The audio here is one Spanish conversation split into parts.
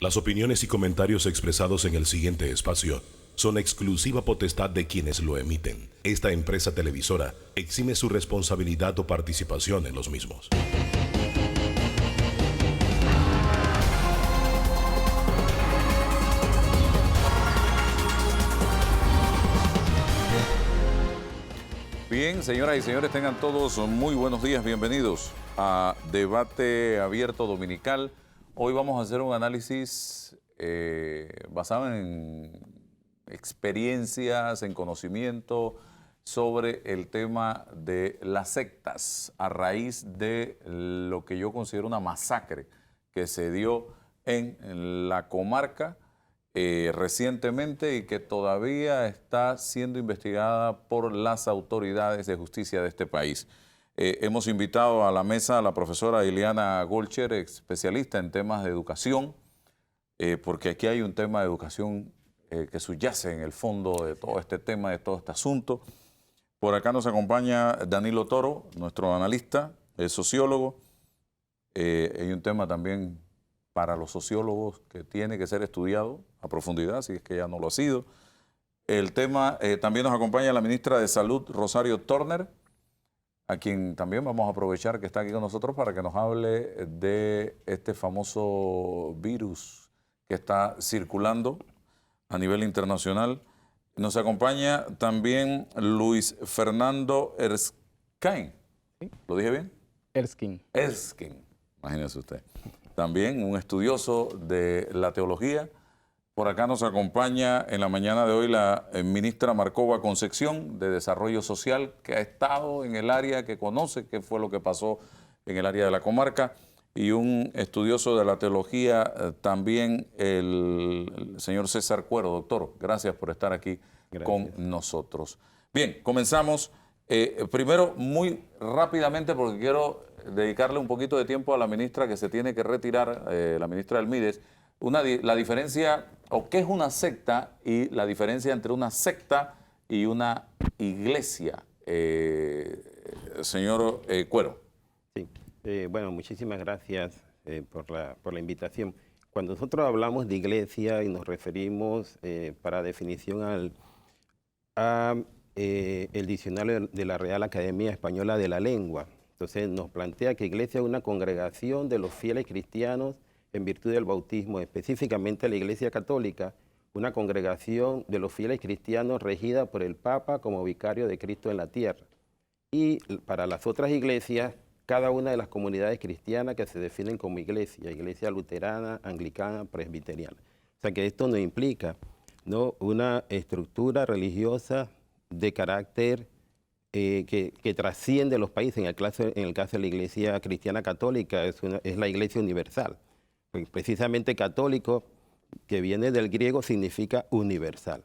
Las opiniones y comentarios expresados en el siguiente espacio son exclusiva potestad de quienes lo emiten. Esta empresa televisora exime su responsabilidad o participación en los mismos. Bien, señoras y señores, tengan todos muy buenos días. Bienvenidos a Debate Abierto Dominical. Hoy vamos a hacer un análisis basado en experiencias, en conocimiento sobre el tema de las sectas a raíz de lo que yo considero una masacre que se dio en la comarca recientemente y que todavía está siendo investigada por las autoridades de justicia de este país. Hemos invitado a la mesa a la profesora Ileana Golcher, especialista en temas de educación, porque aquí hay un tema de educación que subyace en el fondo de todo este tema, de todo este asunto. Por acá nos acompaña Danilo Toro, nuestro analista, es sociólogo. Hay un tema también para los sociólogos que tiene que ser estudiado a profundidad, si es que ya no lo ha sido. El tema, también nos acompaña la ministra de Salud, Rosario Turner, a quien también vamos a aprovechar que está aquí con nosotros para que nos hable de este famoso virus que está circulando a nivel internacional. Nos acompaña también Luis Fernando Erskine. ¿Lo dije bien? Erskine. Erskine, imagínese usted. También un estudioso de la teología. Por acá nos acompaña en la mañana de hoy la ministra Marcova Concepción de Desarrollo Social, que ha estado en el área, que conoce qué fue lo que pasó en el área de la comarca, y un estudioso de la teología también, el señor César Cuero. Doctor, gracias por estar aquí con nosotros. Bien, comenzamos. Primero, muy rápidamente, porque quiero dedicarle un poquito de tiempo a la ministra que se tiene que retirar, la ministra del MIDES, la diferencia, o qué es una secta, y la diferencia entre una secta y una iglesia. Señor Cuero. Sí. Bueno, muchísimas gracias por la invitación. Cuando nosotros hablamos de iglesia y nos referimos, para definición, el diccionario de la Real Academia Española de la Lengua, entonces nos plantea que iglesia es una congregación de los fieles cristianos en virtud del bautismo, específicamente la Iglesia Católica, una congregación de los fieles cristianos regida por el Papa como vicario de Cristo en la tierra. Y para las otras iglesias, cada una de las comunidades cristianas que se definen como iglesia luterana, anglicana, presbiteriana. O sea que esto nos implica, ¿no?, una estructura religiosa de carácter que trasciende los países. En el caso de la Iglesia Cristiana Católica es la Iglesia Universal. Precisamente católico, que viene del griego, significa universal.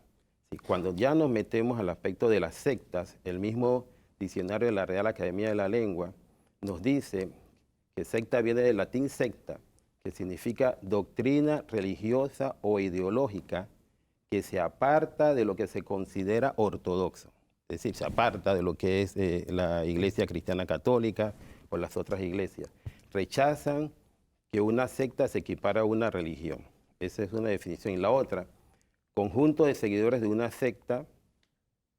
Cuando ya nos metemos al aspecto de las sectas, el mismo diccionario de la Real Academia de la Lengua nos dice que secta viene del latín secta, que significa doctrina religiosa o ideológica que se aparta de lo que se considera ortodoxo. Es decir, se aparta de lo que es la Iglesia Cristiana Católica o las otras iglesias. Rechazan que una secta se equipara a una religión. Esa es una definición. Y la otra, conjunto de seguidores de una secta,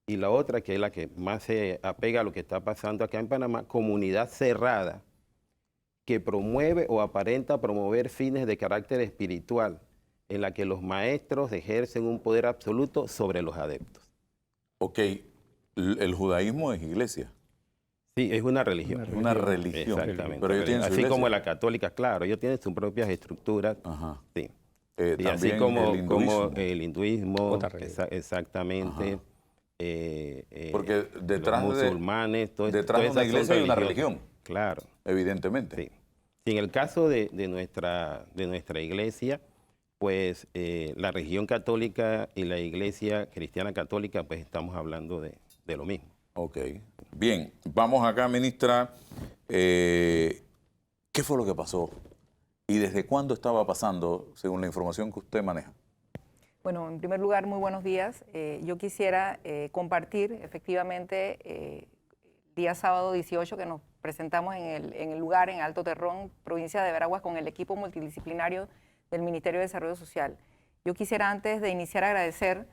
y la otra, que es la que más se apega a lo que está pasando acá en Panamá, comunidad cerrada, que promueve o aparenta promover fines de carácter espiritual, en la que los maestros ejercen un poder absoluto sobre los adeptos. Ok, el judaísmo es iglesia. Sí, es una religión. Es una religión. Exactamente. Pero ellos tienen su así iglesia. como la católica, claro, ellos tienen sus propias estructuras. Ajá. Sí. Y También así como el hinduismo. Exactamente. Porque detrás los musulmanes, detrás de una iglesia hay una religión. Claro. Evidentemente. Sí. Y en el caso de nuestra iglesia, pues la religión católica y la Iglesia Cristiana Católica, pues estamos hablando de lo mismo. Ok. Bien, vamos acá, ministra. ¿Qué fue lo que pasó? ¿Y desde cuándo estaba pasando, según la información que usted maneja? Bueno, en primer lugar, muy buenos días. Yo quisiera compartir, efectivamente, el día sábado 18 que nos presentamos en el lugar, en Alto Terrón, provincia de Veraguas, con el equipo multidisciplinario del Ministerio de Desarrollo Social. Yo quisiera antes de iniciar agradecer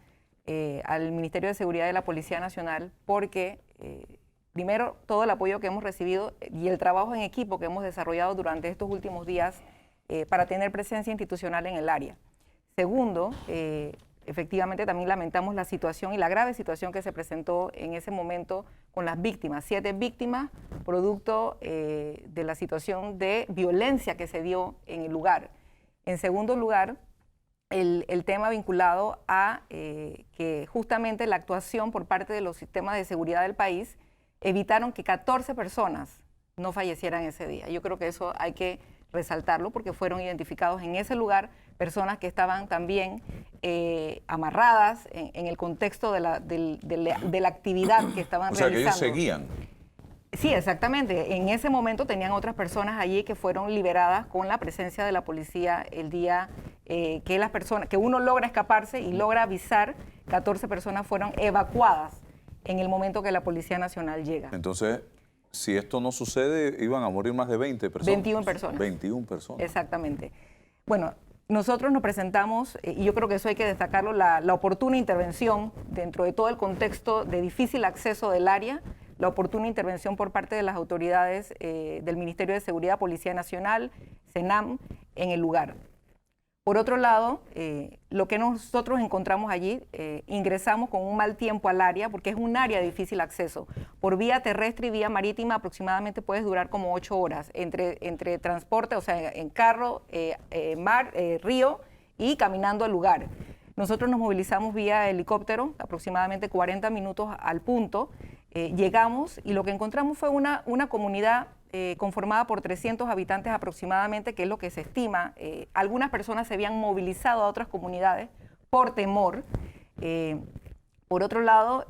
al Ministerio de Seguridad de la Policía Nacional porque primero todo el apoyo que hemos recibido y el trabajo en equipo que hemos desarrollado durante estos últimos días para tener presencia institucional en el área. Segundo, efectivamente también lamentamos la situación y la grave situación que se presentó en ese momento con las víctimas, 7 víctimas, producto de la situación de violencia que se dio en el lugar. En segundo lugar, el tema vinculado a que justamente la actuación por parte de los sistemas de seguridad del país evitaron que 14 personas no fallecieran ese día. Yo creo que eso hay que resaltarlo porque fueron identificados en ese lugar personas que estaban también amarradas en el contexto de la actividad que estaban realizando. O sea, que ellos seguían. Sí, exactamente. En ese momento tenían otras personas allí que fueron liberadas con la presencia de la policía el día que uno logra escaparse y logra avisar. 14 personas fueron evacuadas en el momento que la Policía Nacional llega. Entonces, si esto no sucede, iban a morir más de 20 personas. 21 personas. 21 personas. Exactamente. Bueno, nosotros nos presentamos, y yo creo que eso hay que destacarlo, la oportuna intervención dentro de todo el contexto de difícil acceso del área, la oportuna intervención por parte de las autoridades del Ministerio de Seguridad, Policía Nacional, SENAM, en el lugar. Por otro lado, lo que nosotros encontramos allí, ingresamos con un mal tiempo al área, porque es un área de difícil acceso. Por vía terrestre y vía marítima aproximadamente puedes durar como 8 horas, entre transporte, o sea, en carro, mar, río y caminando al lugar. Nosotros nos movilizamos vía helicóptero, aproximadamente 40 minutos al punto. Llegamos y lo que encontramos fue una comunidad conformada por 300 habitantes aproximadamente, que es lo que se estima. Algunas personas se habían movilizado a otras comunidades por temor. Por otro lado,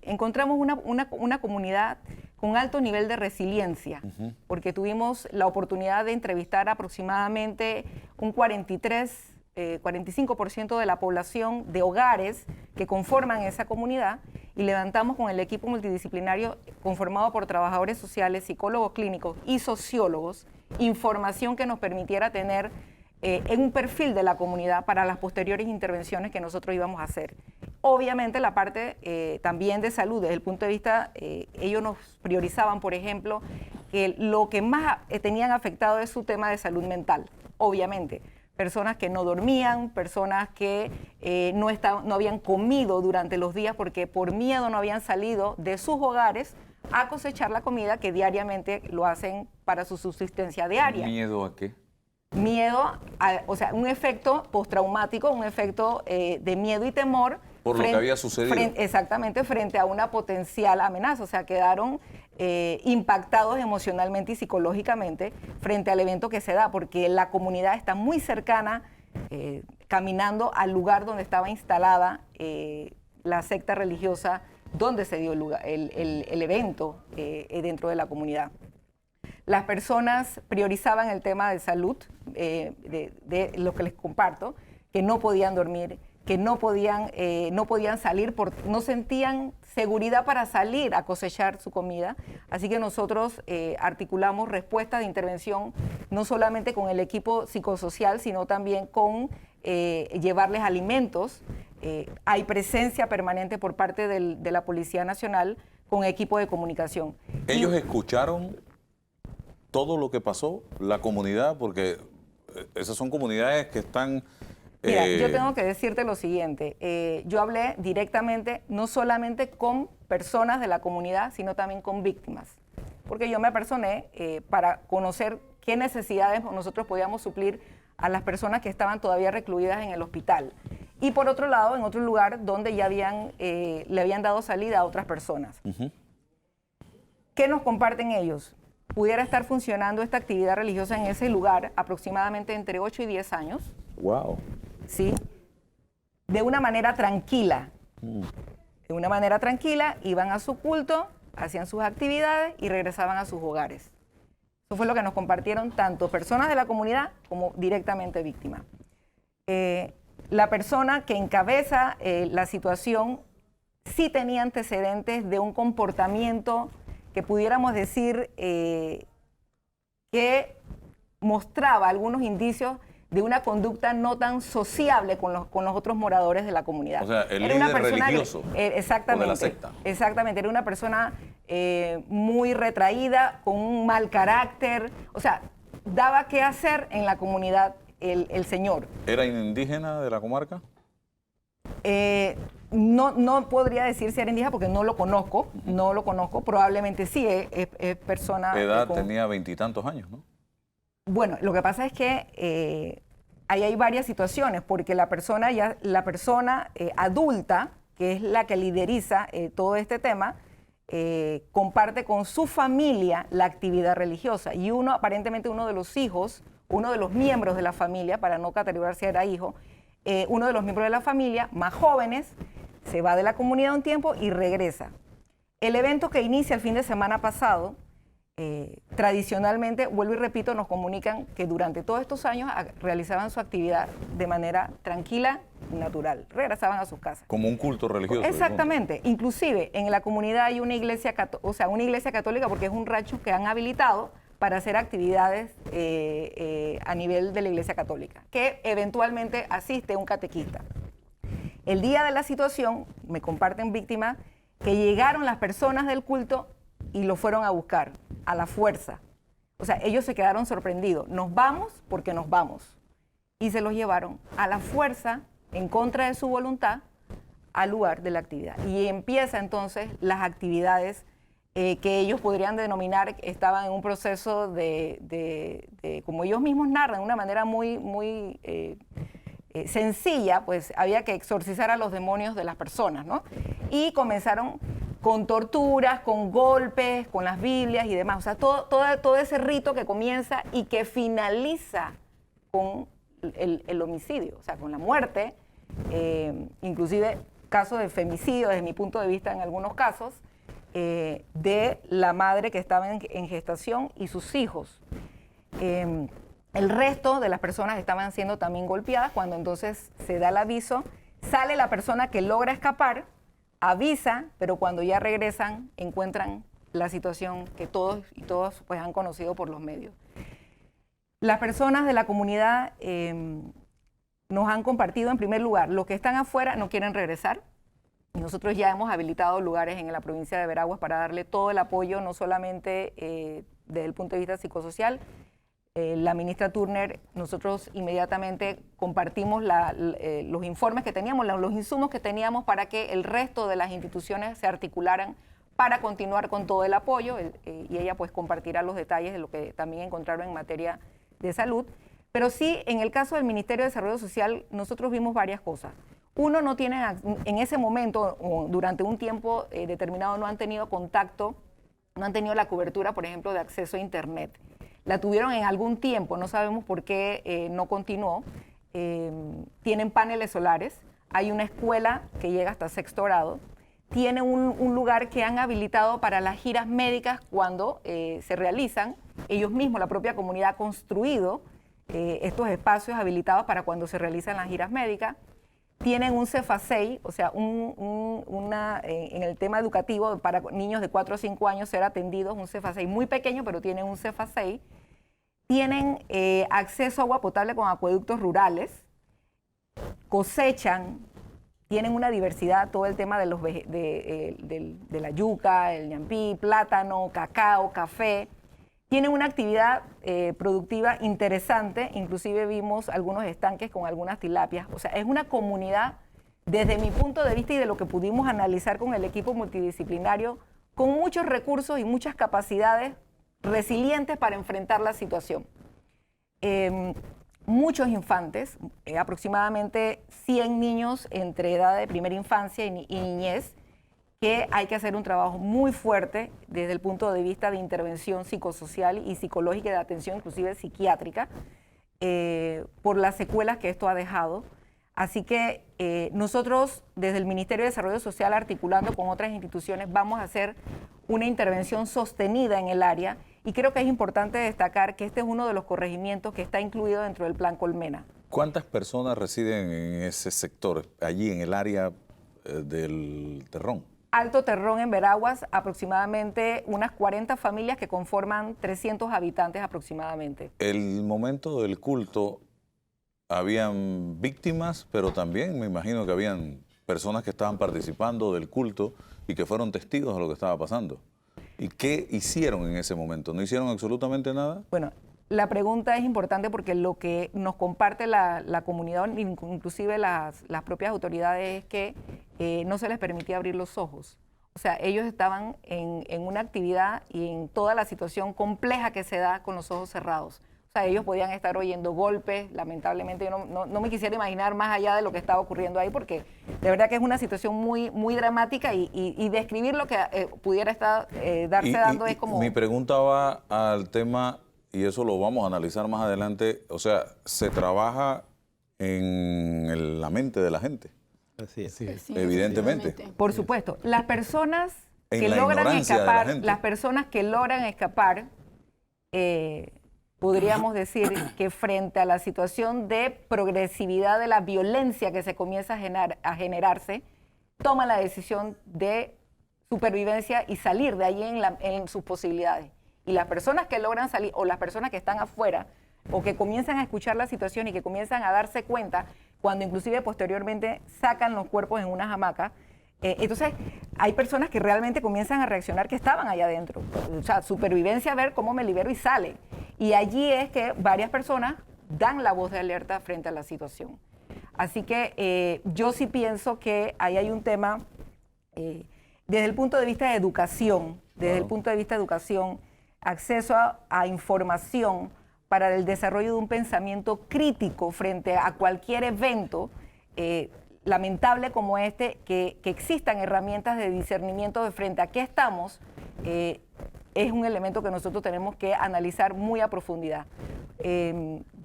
encontramos una comunidad con alto nivel de resiliencia, porque tuvimos la oportunidad de entrevistar aproximadamente un 45% de la población de hogares que conforman esa comunidad y levantamos con el equipo multidisciplinario conformado por trabajadores sociales, psicólogos clínicos y sociólogos información que nos permitiera tener en un perfil de la comunidad para las posteriores intervenciones que nosotros íbamos a hacer. Obviamente la parte también de salud, desde el punto de vista, ellos nos priorizaban, por ejemplo, que lo que más tenían afectado es su tema de salud mental, obviamente. Personas que no dormían, personas que no habían comido durante los días porque por miedo no habían salido de sus hogares a cosechar la comida que diariamente lo hacen para su subsistencia diaria. ¿Miedo a qué? Miedo, o sea, un efecto postraumático, un efecto de miedo y temor. Por lo que había sucedido. Exactamente, frente a una potencial amenaza. O sea, quedaron impactados emocionalmente y psicológicamente frente al evento que se da, porque la comunidad está muy cercana, caminando al lugar donde estaba instalada la secta religiosa, donde se dio el evento dentro de la comunidad. Las personas priorizaban el tema de salud, de lo que les comparto, que no podían dormir, que no podían salir, no sentían seguridad para salir a cosechar su comida. Así que nosotros articulamos respuestas de intervención, no solamente con el equipo psicosocial, sino también con llevarles alimentos. Hay presencia permanente por parte de la Policía Nacional con equipo de comunicación. ¿Ellos escucharon todo lo que pasó, la comunidad? Porque esas son comunidades que están... Mira, yo tengo que decirte lo siguiente. Yo hablé directamente, no solamente con personas de la comunidad, sino también con víctimas. Porque yo me apersoné para conocer qué necesidades nosotros podíamos suplir a las personas que estaban todavía recluidas en el hospital. Y por otro lado, en otro lugar donde ya le habían dado salida a otras personas. ¿Qué nos comparten ellos? Pudiera estar funcionando esta actividad religiosa en ese lugar aproximadamente entre 8 y 10 años. ¡Wow! ¿Sí? De una manera tranquila. De una manera tranquila, iban a su culto, hacían sus actividades y regresaban a sus hogares. Eso fue lo que nos compartieron tanto personas de la comunidad como directamente víctimas. La persona que encabeza la situación sí tenía antecedentes de un comportamiento que pudiéramos decir que mostraba algunos indicios de una conducta no tan sociable con los otros moradores de la comunidad. O sea, el Era una líder persona religioso exactamente, o de la secta. Exactamente, era una persona muy retraída, con un mal carácter, o sea, daba qué hacer en la comunidad el señor. ¿Era indígena de la comarca? No podría decir si era indígena porque no lo conozco, probablemente sí es persona... Edad tenía 20 y tantos años, ¿no? Bueno, lo que pasa es que ahí hay varias situaciones, porque la persona adulta, que es la que lideriza todo este tema, comparte con su familia la actividad religiosa. Y aparentemente uno de los hijos, uno de los miembros de la familia, para no categorizar si era hijo, uno de los miembros de la familia, más jóvenes, se va de la comunidad un tiempo y regresa. El evento que inicia el fin de semana pasado, tradicionalmente, vuelvo y repito, nos comunican que durante todos estos años realizaban su actividad de manera tranquila y natural. Regresaban a sus casas. Como un culto religioso. Exactamente. Inclusive en la comunidad hay una iglesia, una iglesia católica, porque es un rancho que han habilitado para hacer actividades a nivel de la iglesia católica, que eventualmente asiste un catequista. El día de la situación, me comparten víctimas, que llegaron las personas del culto y lo fueron a buscar a la fuerza. O sea, ellos se quedaron sorprendidos. Nos vamos porque nos vamos. Y se los llevaron a la fuerza, en contra de su voluntad, al lugar de la actividad. Y empieza entonces las actividades que ellos podrían denominar, estaban en un proceso de como ellos mismos narran, de una manera muy sencilla, pues había que exorcizar a los demonios de las personas, ¿no? Y comenzaron con torturas, con golpes, con las Biblias y demás. O sea, todo ese rito que comienza y que finaliza con el homicidio, o sea, con la muerte, inclusive casos de femicidio, desde mi punto de vista en algunos casos, de la madre que estaba en gestación y sus hijos. El resto de las personas estaban siendo también golpeadas. Cuando entonces se da el aviso, sale la persona que logra escapar, avisa, pero cuando ya regresan encuentran la situación que todos y todas pues han conocido por los medios. Las personas de la comunidad nos han compartido, en primer lugar, los que están afuera no quieren regresar. Nosotros ya hemos habilitado lugares en la provincia de Veraguas para darle todo el apoyo, no solamente desde el punto de vista psicosocial. La ministra Turner, nosotros inmediatamente compartimos los informes que teníamos, los insumos que teníamos para que el resto de las instituciones se articularan para continuar con todo el apoyo, y ella pues compartirá los detalles de lo que también encontraron en materia de salud. Pero sí, en el caso del Ministerio de Desarrollo Social, nosotros vimos varias cosas. Uno, no tiene, en ese momento o durante un tiempo determinado, no han tenido contacto, no han tenido la cobertura, por ejemplo, de acceso a Internet. La tuvieron en algún tiempo, no sabemos por qué no continuó. Tienen paneles solares, hay una escuela que llega hasta sexto grado, tienen un lugar que han habilitado para las giras médicas cuando se realizan. Ellos mismos, la propia comunidad, ha construido estos espacios habilitados para cuando se realizan las giras médicas. Tienen un CEFASEI, o sea, en el tema educativo para niños de 4 o 5 años ser atendidos, un CEFASEI muy pequeño, pero tienen un CEFASEI. Tienen acceso a agua potable con acueductos rurales, cosechan, tienen una diversidad, todo el tema de la yuca, el ñampí, plátano, cacao, café. Tienen una actividad productiva interesante, inclusive vimos algunos estanques con algunas tilapias. O sea, es una comunidad, desde mi punto de vista y de lo que pudimos analizar con el equipo multidisciplinario, con muchos recursos y muchas capacidades resilientes para enfrentar la situación. Muchos infantes, aproximadamente 100 niños entre edad de primera infancia y niñez, que hay que hacer un trabajo muy fuerte desde el punto de vista de intervención psicosocial y psicológica, de atención inclusive psiquiátrica, por las secuelas que esto ha dejado. Así que nosotros desde el Ministerio de Desarrollo Social, articulando con otras instituciones, vamos a hacer una intervención sostenida en el área, y creo que es importante destacar que este es uno de los corregimientos que está incluido dentro del Plan Colmena. ¿Cuántas personas residen en ese sector, allí en el área del Terrón? Alto Terrón, en Veraguas, aproximadamente unas 40 familias que conforman 300 habitantes aproximadamente. El momento del culto habían víctimas, pero también me imagino que habían personas que estaban participando del culto y que fueron testigos de lo que estaba pasando. ¿Y qué hicieron en ese momento? ¿No hicieron absolutamente nada? Bueno, la pregunta es importante porque lo que nos comparte la comunidad, inclusive las propias autoridades, es que no se les permitía abrir los ojos. O sea, ellos estaban en una actividad y en toda la situación compleja que se da con los ojos cerrados. O sea, ellos podían estar oyendo golpes, lamentablemente yo no me quisiera imaginar más allá de lo que estaba ocurriendo ahí, porque de verdad que es una situación muy, muy dramática y describir lo que pudiera estar darse dando es como... Mi pregunta va al tema, y eso lo vamos a analizar más adelante, o sea, se trabaja en la mente de la gente. Así es. Sí, Evidentemente. Por supuesto, las personas En que la logran ignorancia de la escapar, gente. las personas que logran escapar, podríamos decir que frente a la situación de progresividad de la violencia que se comienza a generarse, toman la decisión de supervivencia y salir de allí en sus posibilidades. Y las personas que logran salir, o las personas que están afuera, o que comienzan a escuchar la situación y que comienzan a darse cuenta, cuando inclusive posteriormente sacan los cuerpos en unas hamacas, entonces hay personas que realmente comienzan a reaccionar que estaban allá adentro. O sea, supervivencia, a ver cómo me libero y sale. Y allí es que varias personas dan la voz de alerta frente a la situación. Así que yo sí pienso que ahí hay un tema, desde el punto de vista de educación, acceso a información para el desarrollo de un pensamiento crítico frente a cualquier evento lamentable como este, que existan herramientas de discernimiento de frente a qué estamos, es un elemento que nosotros tenemos que analizar muy a profundidad.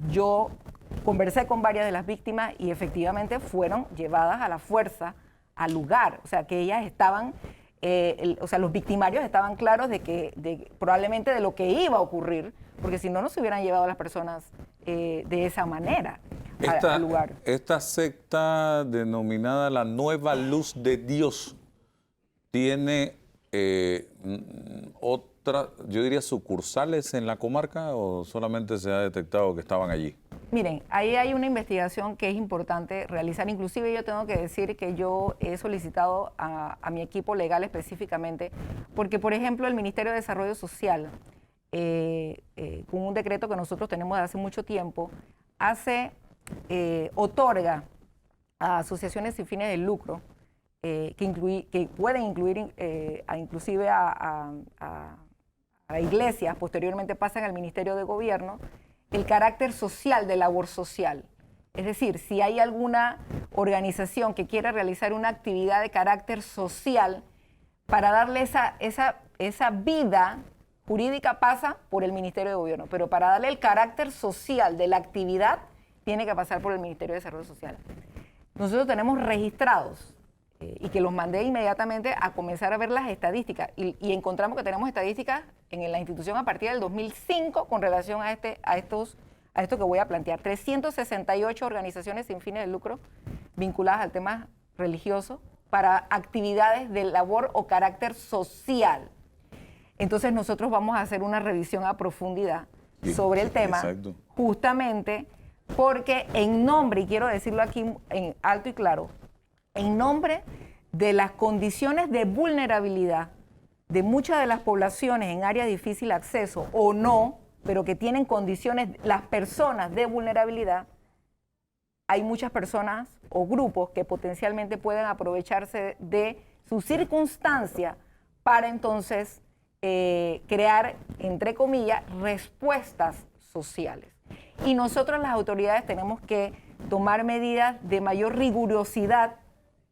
Yo conversé con varias de las víctimas y efectivamente fueron llevadas a la fuerza al lugar, o sea que ellas estaban, o sea los victimarios estaban claros probablemente de lo que iba a ocurrir, porque si no, no se hubieran llevado a las personas de esa manera al lugar. Esta secta denominada la Nueva Luz de Dios tiene yo diría, sucursales en la comarca, o solamente se ha detectado que estaban allí? Miren, ahí hay una investigación que es importante realizar. Inclusive yo tengo que decir que yo he solicitado a mi equipo legal específicamente, porque por ejemplo el Ministerio de Desarrollo Social, con un decreto que nosotros tenemos de hace mucho tiempo, otorga a asociaciones sin fines de lucro, que pueden incluir inclusive a iglesias, posteriormente pasan al Ministerio de Gobierno, el carácter social de labor social. Es decir, si hay alguna organización que quiera realizar una actividad de carácter social, para darle esa vida jurídica pasa por el Ministerio de Gobierno, pero para darle el carácter social de la actividad tiene que pasar por el Ministerio de Desarrollo Social. Nosotros tenemos registrados y que los mandé inmediatamente a comenzar a ver las estadísticas y encontramos que tenemos estadísticas en la institución a partir del 2005 con relación a esto que voy a plantear. 368 organizaciones sin fines de lucro vinculadas al tema religioso para actividades de labor o carácter social. Entonces nosotros vamos a hacer una revisión a profundidad sobre el tema, exacto, justamente porque en nombre, y quiero decirlo aquí en alto y claro, en nombre de las condiciones de vulnerabilidad de muchas de las poblaciones en áreas de difícil acceso o no, pero que tienen condiciones, las personas de vulnerabilidad, hay muchas personas o grupos que potencialmente pueden aprovecharse de su circunstancia para entonces crear, entre comillas, respuestas sociales. Y nosotros las autoridades tenemos que tomar medidas de mayor rigurosidad,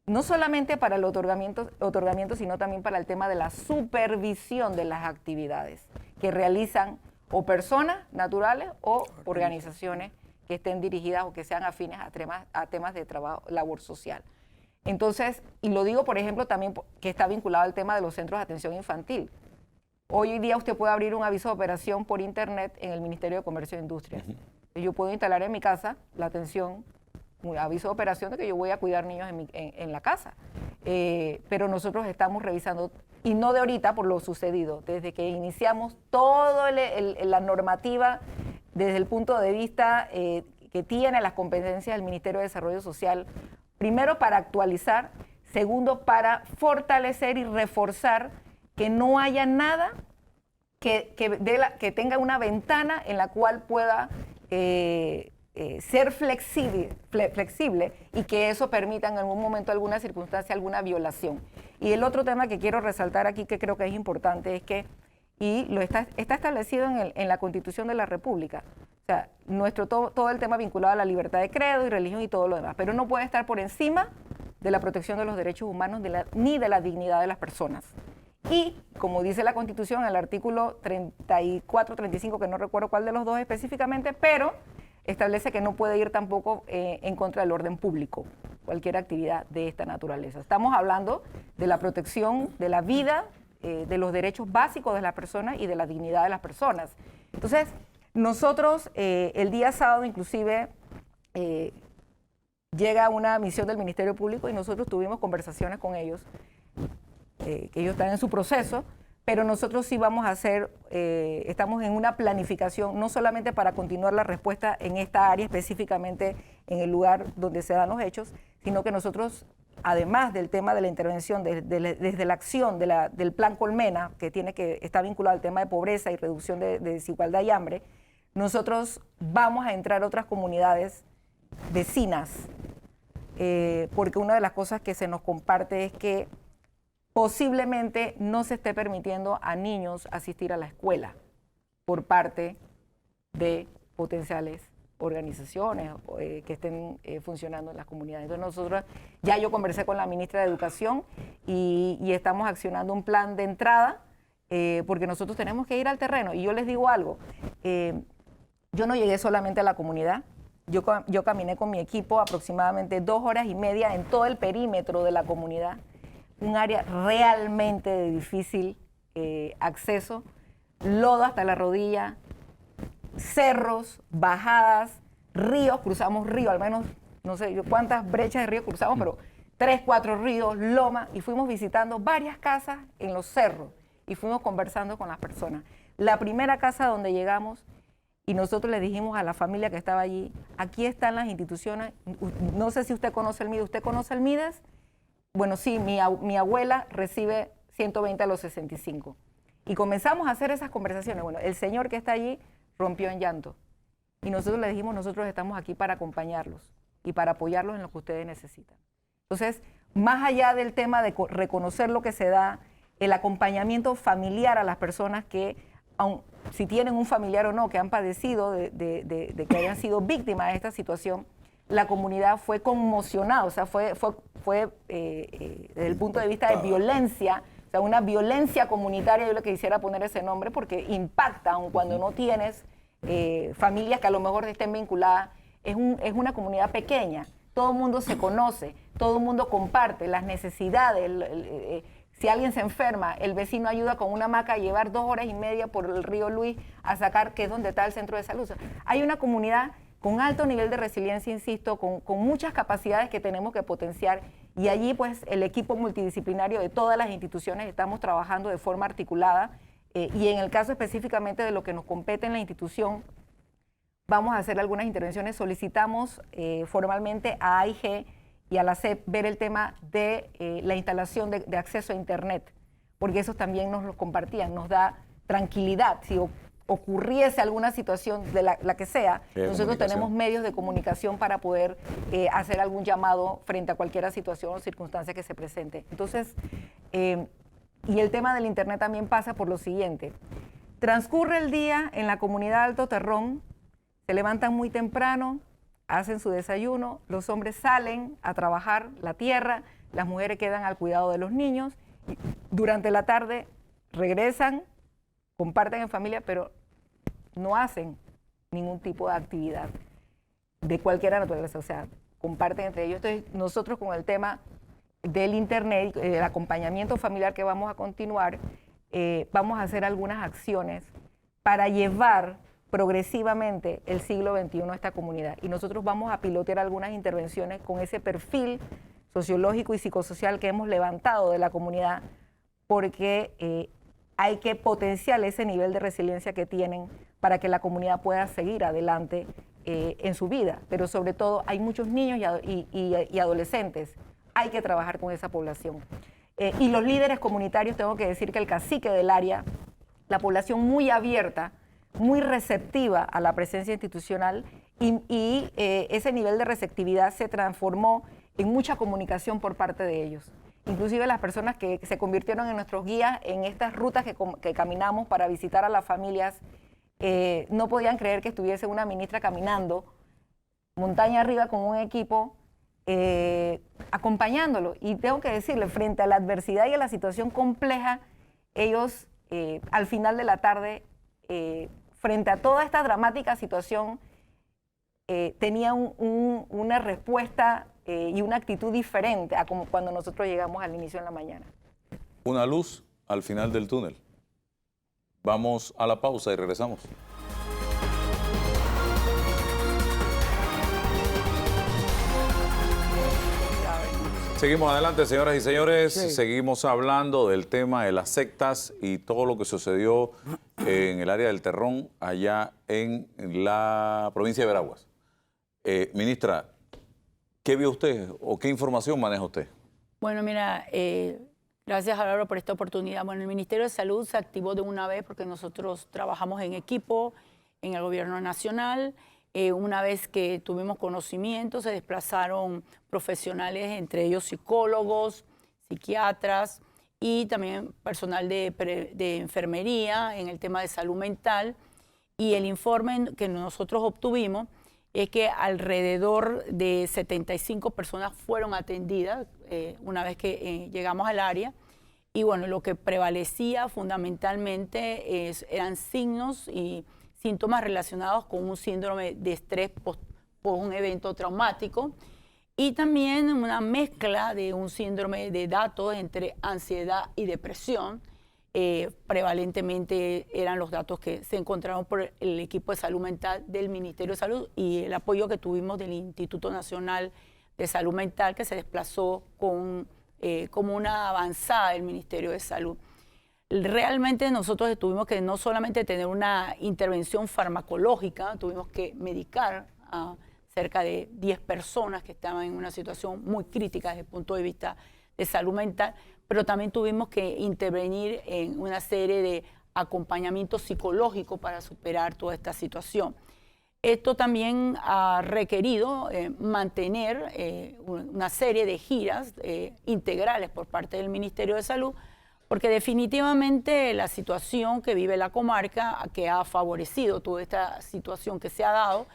no solamente para el otorgamiento, sino también para el tema de la supervisión de las actividades que realizan o personas naturales o organizaciones que estén dirigidas o que sean afines a temas de trabajo, labor social. Entonces, y lo digo, por ejemplo, también que está vinculado al tema de los centros de atención infantil. Hoy día usted puede abrir un aviso de operación por internet en el Ministerio de Comercio e Industria. Yo puedo instalar en mi casa la atención, un aviso de operación de que yo voy a cuidar niños en la casa. Pero nosotros estamos revisando, y no de ahorita por lo sucedido, desde que iniciamos toda la normativa desde el punto de vista que que tiene las competencias del Ministerio de Desarrollo Social, primero para actualizar, segundo para fortalecer y reforzar que no haya nada que tenga una ventana en la cual pueda ser flexible y que eso permita en algún momento, alguna circunstancia, alguna violación. Y el otro tema que quiero resaltar aquí, que creo que es importante, es que, y lo está establecido en la Constitución de la República, o sea, todo el tema vinculado a la libertad de credo y religión y todo lo demás, pero no puede estar por encima de la protección de los derechos humanos ni de la dignidad de las personas. Y, como dice la Constitución, en el artículo 34, 35, que no recuerdo cuál de los dos específicamente, pero establece que no puede ir tampoco en contra del orden público, cualquier actividad de esta naturaleza. Estamos hablando de la protección de la vida, de los derechos básicos de las personas y de la dignidad de las personas. Entonces, nosotros el día sábado inclusive llega una misión del Ministerio Público y nosotros tuvimos conversaciones con ellos, que ellos están en su proceso, pero nosotros sí vamos a hacer, estamos en una planificación, no solamente para continuar la respuesta en esta área, específicamente en el lugar donde se dan los hechos, sino que nosotros, además del tema de la intervención, desde la acción del Plan Colmena, que está vinculado al tema de pobreza y reducción de desigualdad y hambre, nosotros vamos a entrar a otras comunidades vecinas, porque una de las cosas que se nos comparte es que posiblemente no se esté permitiendo a niños asistir a la escuela por parte de potenciales organizaciones que estén funcionando en las comunidades. Entonces yo conversé con la ministra de Educación y estamos accionando un plan de entrada porque nosotros tenemos que ir al terreno. Y yo les digo algo, yo no llegué solamente a la comunidad, yo caminé con mi equipo aproximadamente 2 horas y media en todo el perímetro de la comunidad, un área realmente de difícil acceso, lodo hasta la rodilla, cerros, bajadas, ríos, cruzamos ríos, al menos no sé cuántas brechas de río cruzamos, pero 3, 4 ríos, lomas, y fuimos visitando varias casas en los cerros y fuimos conversando con las personas. La primera casa donde llegamos, y nosotros le dijimos a la familia que estaba allí, aquí están las instituciones, no sé si usted conoce el MIDES, ¿usted conoce el MIDES? Bueno, sí, mi abuela recibe 120 a los 65. Y comenzamos a hacer esas conversaciones. Bueno, el señor que está allí rompió en llanto. Y nosotros le dijimos, nosotros estamos aquí para acompañarlos y para apoyarlos en lo que ustedes necesitan. Entonces, más allá del tema de reconocer lo que se da, el acompañamiento familiar a las personas que, aun si tienen un familiar o no, que han padecido de que hayan sido víctimas de esta situación, la comunidad fue conmocionada, o sea, fue desde el punto de vista de violencia, o sea, una violencia comunitaria, yo le quisiera poner ese nombre porque impacta, aun cuando no tienes familias que a lo mejor estén vinculadas, es una comunidad pequeña, todo el mundo se conoce, todo el mundo comparte las necesidades, si alguien se enferma, el vecino ayuda con una hamaca a llevar 2 horas y media por el río Luis a sacar, que es donde está el centro de salud. O sea, hay una comunidad con alto nivel de resiliencia, insisto, con muchas capacidades que tenemos que potenciar, y allí pues el equipo multidisciplinario de todas las instituciones estamos trabajando de forma articulada, y en el caso específicamente de lo que nos compete en la institución, vamos a hacer algunas intervenciones. Solicitamos formalmente a AIG y a la CEP ver el tema de la instalación de acceso a Internet, porque eso también nos lo compartían, nos da tranquilidad. Si ocurriese alguna situación de la que sea, nosotros tenemos medios de comunicación para poder hacer algún llamado frente a cualquier situación o circunstancia que se presente. Entonces, y el tema del Internet también pasa por lo siguiente. Transcurre el día en la comunidad Alto Terrón, se levantan muy temprano, hacen su desayuno, los hombres salen a trabajar la tierra, las mujeres quedan al cuidado de los niños, y durante la tarde regresan, comparten en familia, pero no hacen ningún tipo de actividad de cualquier naturaleza, o sea, comparten entre ellos. Entonces, nosotros con el tema del Internet, el acompañamiento familiar que vamos a continuar, vamos a hacer algunas acciones para llevar progresivamente el siglo XXI a esta comunidad. Y nosotros vamos a pilotear algunas intervenciones con ese perfil sociológico y psicosocial que hemos levantado de la comunidad, porque hay que potenciar ese nivel de resiliencia que tienen para que la comunidad pueda seguir adelante en su vida, pero sobre todo hay muchos niños y adolescentes. Hay que trabajar con esa población. Y los líderes comunitarios, tengo que decir que el cacique del área, la población muy abierta, muy receptiva a la presencia institucional y ese nivel de receptividad se transformó en mucha comunicación por parte de ellos. Inclusive las personas que se convirtieron en nuestros guías en estas rutas que caminamos para visitar a las familias, no podían creer que estuviese una ministra caminando montaña arriba con un equipo acompañándolo. Y tengo que decirle, frente a la adversidad y a la situación compleja, ellos al final de la tarde, frente a toda esta dramática situación, tenían una respuesta y una actitud diferente a como cuando nosotros llegamos al inicio de la mañana. Una luz al final del túnel. Vamos a la pausa y regresamos. Seguimos adelante, señoras y señores. Sí. Seguimos hablando del tema de las sectas y todo lo que sucedió en el área del Terrón, allá en la provincia de Veraguas. Ministra, ¿qué vio usted o qué información maneja usted? Bueno, mira, gracias, Álvaro, por esta oportunidad. Bueno, el Ministerio de Salud se activó de una vez porque nosotros trabajamos en equipo en el Gobierno Nacional. Una vez que tuvimos conocimiento, se desplazaron profesionales, entre ellos psicólogos, psiquiatras y también personal de enfermería en el tema de salud mental. Y el informe que nosotros obtuvimos es que alrededor de 75 personas fueron atendidas una vez que llegamos al área. Y bueno, lo que prevalecía fundamentalmente eran signos y síntomas relacionados con un síndrome de estrés por un evento traumático y también una mezcla de un síndrome de datos entre ansiedad y depresión. Prevalentemente eran los datos que se encontraron por el equipo de salud mental del Ministerio de Salud y el apoyo que tuvimos del Instituto Nacional de Salud Mental, que se desplazó como una avanzada del Ministerio de Salud. Realmente nosotros tuvimos que no solamente tener una intervención farmacológica, tuvimos que medicar a cerca de 10 personas que estaban en una situación muy crítica desde el punto de vista de salud mental, pero también tuvimos que intervenir en una serie de acompañamiento psicológico para superar toda esta situación. Esto también ha requerido mantener una serie de giras integrales por parte del Ministerio de Salud, porque definitivamente la situación que vive la comarca, que ha favorecido toda esta situación que se ha dado,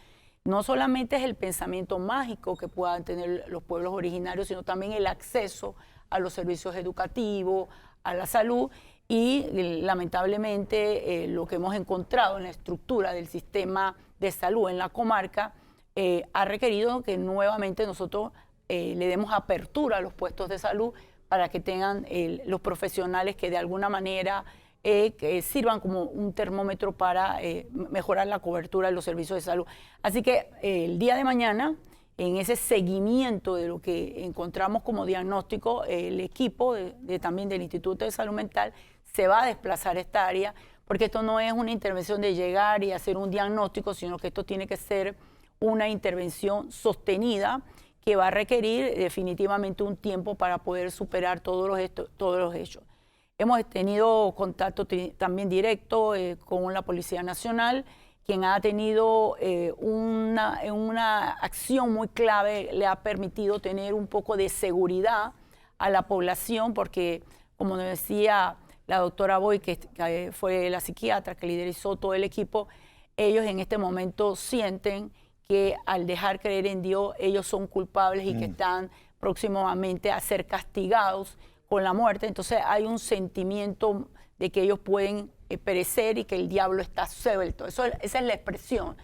no solamente es el pensamiento mágico que puedan tener los pueblos originarios, sino también el acceso a los servicios educativos, a la salud y lamentablemente lo que hemos encontrado en la estructura del sistema de salud en la comarca ha requerido que nuevamente nosotros le demos apertura a los puestos de salud para que tengan los profesionales que de alguna manera que sirvan como un termómetro para mejorar la cobertura de los servicios de salud. Así que el día de mañana, en ese seguimiento de lo que encontramos como diagnóstico, el equipo también del Instituto de Salud Mental se va a desplazar a esta área, porque esto no es una intervención de llegar y hacer un diagnóstico, sino que esto tiene que ser una intervención sostenida que va a requerir definitivamente un tiempo para poder superar todos los hechos. Hemos tenido contacto también directo con la Policía Nacional, quien ha tenido una acción muy clave, le ha permitido tener un poco de seguridad a la población, porque como nos decía la doctora Boy, que fue la psiquiatra que liderizó todo el equipo, ellos en este momento sienten que al dejar creer en Dios, ellos son culpables y que están próximamente a ser castigados con la muerte. Entonces hay un sentimiento de que ellos pueden perecer y que el diablo está suelto. Esa es la expresión.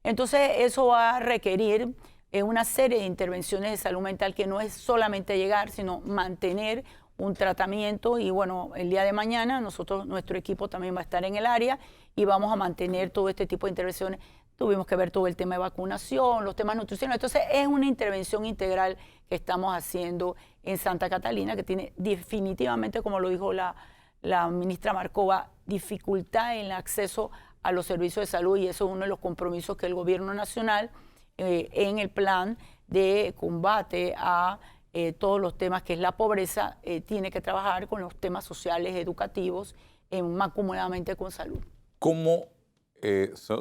Entonces eso va a requerir una serie de intervenciones de salud mental que no es solamente llegar, sino mantener un tratamiento. Y bueno, el día de mañana nuestro equipo también va a estar en el área y vamos a mantener todo este tipo de intervenciones. Tuvimos que ver todo el tema de vacunación, los temas nutricionales. Entonces, es una intervención integral que estamos haciendo en Santa Catalina, que tiene definitivamente, como lo dijo la ministra Marcova, dificultad en el acceso a los servicios de salud, y eso es uno de los compromisos que el gobierno nacional en el plan de combate a todos los temas que es la pobreza, tiene que trabajar con los temas sociales, educativos, mancomunadamente con salud. ¿Cómo,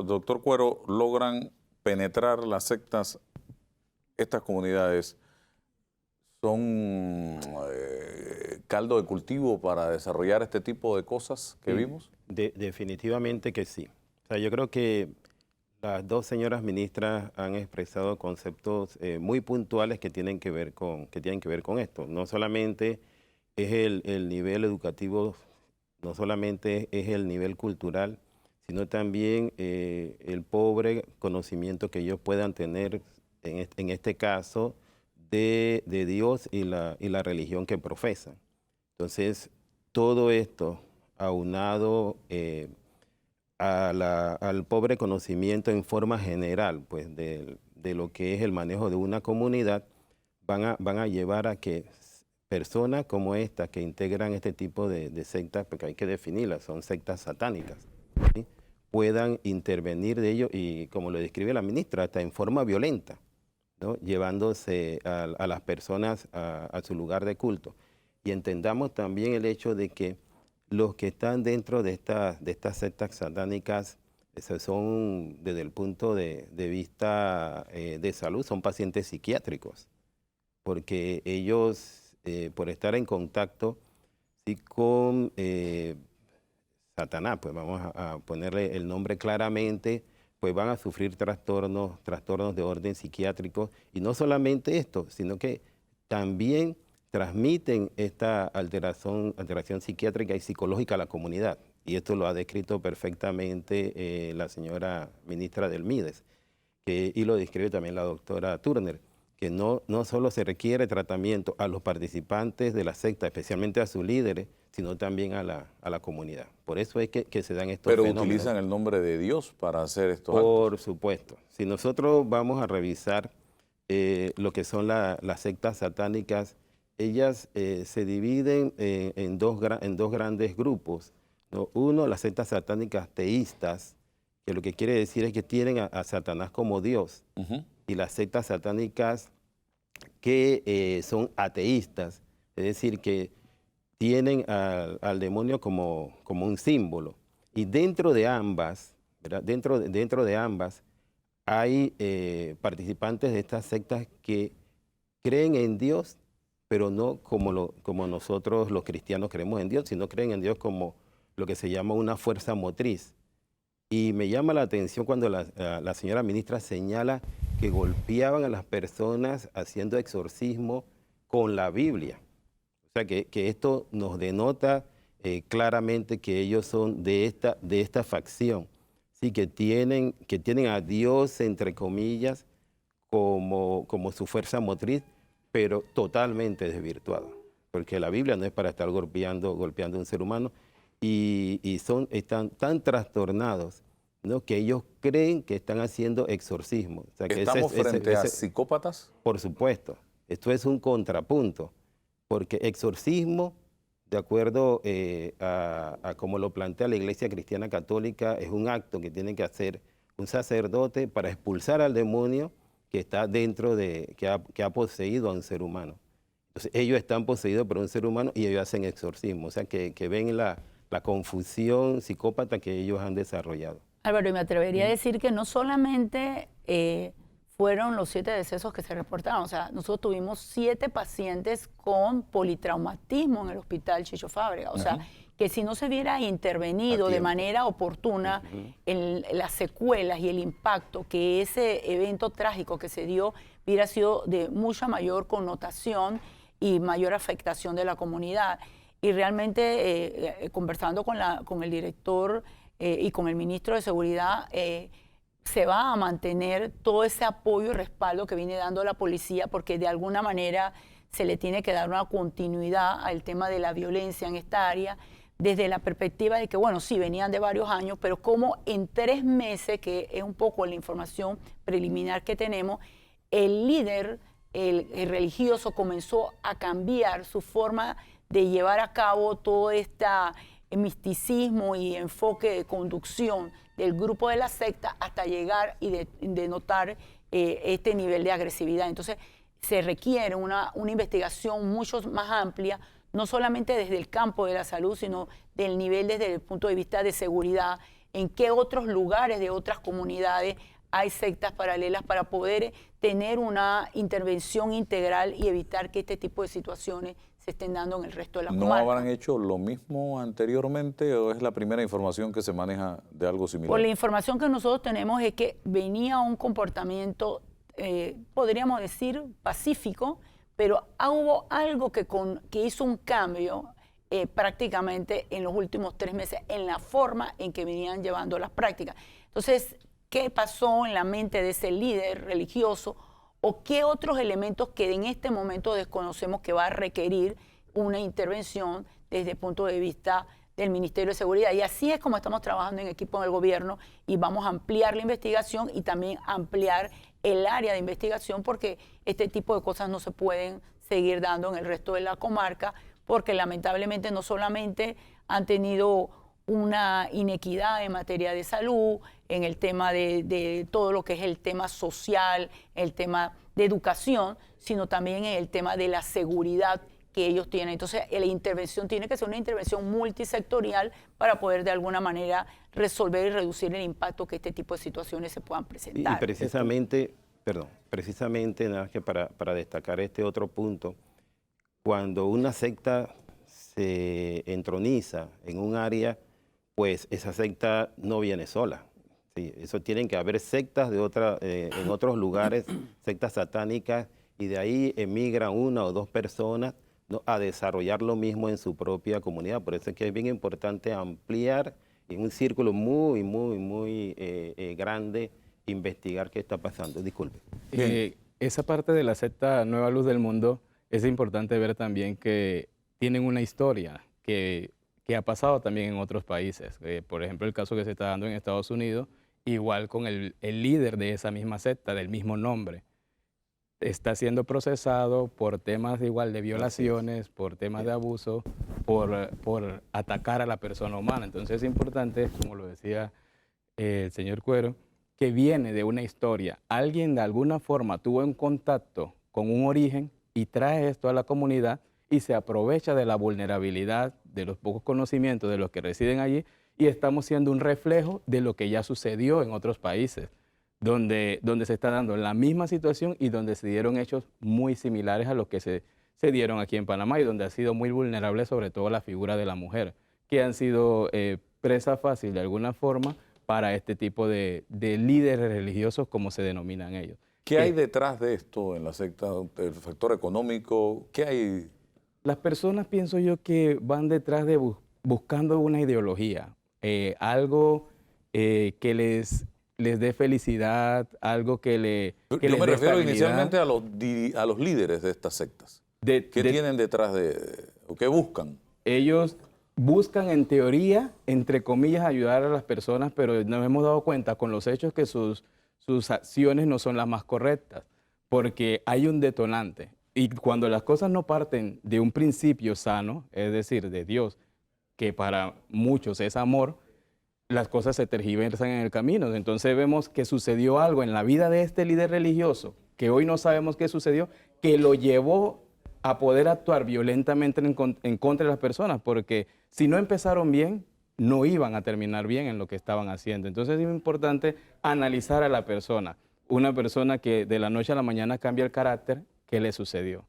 doctor Cuero, logran penetrar las sectas, estas comunidades? ¿Son caldo de cultivo para desarrollar este tipo de cosas que vimos? Definitivamente que sí. O sea, yo creo que las dos señoras ministras han expresado conceptos muy puntuales que tienen que ver con esto. No solamente es el nivel educativo, no solamente es el nivel cultural, sino también el pobre conocimiento que ellos puedan tener, en este caso, de Dios y la religión que profesan. Entonces, todo esto aunado al pobre conocimiento en forma general, pues, de lo que es el manejo de una comunidad, van a llevar a que personas como estas que integran este tipo de sectas, porque hay que definirlas, son sectas satánicas, ¿sí?, puedan intervenir de ello y, como lo describe la ministra, hasta en forma violenta, ¿no?, llevándose a las personas a su lugar de culto. Y entendamos también el hecho de que los que están dentro de estas sectas satánicas son, desde el punto de vista de salud, son pacientes psiquiátricos, porque ellos, por estar en contacto sí, con Satanás, pues vamos a ponerle el nombre claramente, pues van a sufrir trastornos de orden psiquiátrico. Y no solamente esto, sino que también transmiten esta alteración psiquiátrica y psicológica a la comunidad. Y esto lo ha descrito perfectamente la señora ministra del MIDES, y lo describe también la doctora Turner, que no solo se requiere tratamiento a los participantes de la secta, especialmente a sus líderes, sino también a la comunidad. Por eso es que se dan estos fenómenos. Pero utilizan el nombre de Dios para hacer estos Por actos. supuesto. Si nosotros vamos a revisar lo que son las sectas satánicas, ellas se dividen en dos grandes grupos, ¿no? Uno, las sectas satánicas teístas, que lo que quiere decir es que tienen a Satanás como Dios. Y las sectas satánicas que son ateístas, es decir, que tienen al demonio como un símbolo. Y dentro de ambas, ¿verdad?, dentro de ambas hay participantes de estas sectas que creen en Dios, pero no como nosotros los cristianos creemos en Dios, sino creen en Dios como lo que se llama una fuerza motriz. Y me llama la atención cuando la señora ministra señala que golpeaban a las personas haciendo exorcismo con la Biblia. O sea, que esto nos denota claramente que ellos son de esta facción, ¿sí?, que tienen a Dios, entre comillas, como su fuerza motriz, pero totalmente desvirtuada. Porque la Biblia no es para estar golpeando a un ser humano, y están tan trastornados, ¿no?, que ellos creen que están haciendo exorcismo. O sea, que ¿Estamos frente a psicópatas? Por supuesto. Esto es un contrapunto, porque exorcismo, de acuerdo a como lo plantea la Iglesia Cristiana Católica, es un acto que tiene que hacer un sacerdote para expulsar al demonio que está dentro que ha poseído a un ser humano. Entonces, ellos están poseídos por un ser humano y ellos hacen exorcismo. O sea, que ven la confusión psicópata que ellos han desarrollado. Álvaro, y me atrevería a decir que no solamente fueron los 7 decesos que se reportaron, o sea, nosotros tuvimos 7 pacientes con politraumatismo en el hospital Chicho Fábrega, o sea, que si no se hubiera intervenido de manera oportuna en las secuelas y el impacto que ese evento trágico que se dio hubiera sido de mucha mayor connotación y mayor afectación de la comunidad. Y realmente, conversando con el director y con el ministro de Seguridad, se va a mantener todo ese apoyo y respaldo que viene dando la policía, porque de alguna manera se le tiene que dar una continuidad al tema de la violencia en esta área, desde la perspectiva de que, bueno, sí, venían de varios años, pero como en 3 meses, que es un poco la información preliminar que tenemos, el líder, el religioso, comenzó a cambiar su forma de llevar a cabo toda esta misticismo y enfoque de conducción del grupo de la secta hasta llegar y denotar este nivel de agresividad. Entonces, se requiere una investigación mucho más amplia, no solamente desde el campo de la salud, sino del nivel desde el punto de vista de seguridad, en qué otros lugares de otras comunidades hay sectas paralelas para poder tener una intervención integral y evitar que este tipo de situaciones se estén dando en el resto de la comarca. ¿No habrán hecho lo mismo anteriormente o es la primera información que se maneja de algo similar? Por la información que nosotros tenemos es que venía un comportamiento, podríamos decir, pacífico, pero hubo algo que hizo un cambio prácticamente en los últimos 3 meses en la forma en que venían llevando las prácticas. Entonces, ¿qué pasó en la mente de ese líder religioso o qué otros elementos que en este momento desconocemos que va a requerir una intervención desde el punto de vista del Ministerio de Seguridad? Y así es como estamos trabajando en equipo en el gobierno y vamos a ampliar la investigación y también ampliar el área de investigación porque este tipo de cosas no se pueden seguir dando en el resto de la comarca porque lamentablemente no solamente han tenido una inequidad en materia de salud, en el tema de todo lo que es el tema social, el tema de educación, sino también en el tema de la seguridad que ellos tienen. Entonces, la intervención tiene que ser una intervención multisectorial para poder de alguna manera resolver y reducir el impacto que este tipo de situaciones se puedan presentar. Y precisamente, nada más que para destacar este otro punto, cuando una secta se entroniza en un área, pues esa secta no viene sola. Sí, eso tienen que haber sectas en otros lugares, sectas satánicas, y de ahí emigran 1 o 2 personas, ¿no?, a desarrollar lo mismo en su propia comunidad. Por eso es que es bien importante ampliar en un círculo muy grande, investigar qué está pasando. Disculpe. Esa parte de la secta Nueva Luz del Mundo es importante ver también que tienen una historia que ha pasado también en otros países. Por ejemplo, el caso que se está dando en Estados Unidos, igual con el líder de esa misma secta, del mismo nombre, está siendo procesado por temas igual de violaciones, por temas de abuso, por atacar a la persona humana. Entonces es importante, como lo decía el señor Cuero, que viene de una historia. Alguien de alguna forma tuvo un contacto con un origen y trae esto a la comunidad y se aprovecha de la vulnerabilidad, de los pocos conocimientos de los que residen allí, y estamos siendo un reflejo de lo que ya sucedió en otros países, donde se está dando la misma situación y donde se dieron hechos muy similares a los que se dieron aquí en Panamá y donde ha sido muy vulnerable sobre todo la figura de la mujer, que han sido presa fácil de alguna forma para este tipo de líderes religiosos como se denominan ellos. ¿Qué hay detrás de esto en la secta? ¿El factor económico? ¿Qué hay? Las personas, pienso yo, que van detrás de buscando una ideología, algo que les dé felicidad, algo que les Yo me dé refiero estabilidad. inicialmente a los líderes de estas sectas. ¿Qué tienen detrás o qué buscan? Ellos buscan, en teoría, entre comillas, ayudar a las personas, pero nos hemos dado cuenta con los hechos que sus acciones no son las más correctas, porque hay un detonante. Y cuando las cosas no parten de un principio sano, es decir, de Dios, que para muchos es amor, las cosas se tergiversan en el camino. Entonces vemos que sucedió algo en la vida de este líder religioso, que hoy no sabemos qué sucedió, que lo llevó a poder actuar violentamente en contra de las personas, porque si no empezaron bien, no iban a terminar bien en lo que estaban haciendo. Entonces es importante analizar a la persona. Una persona que de la noche a la mañana cambia el carácter, ¿qué le sucedió?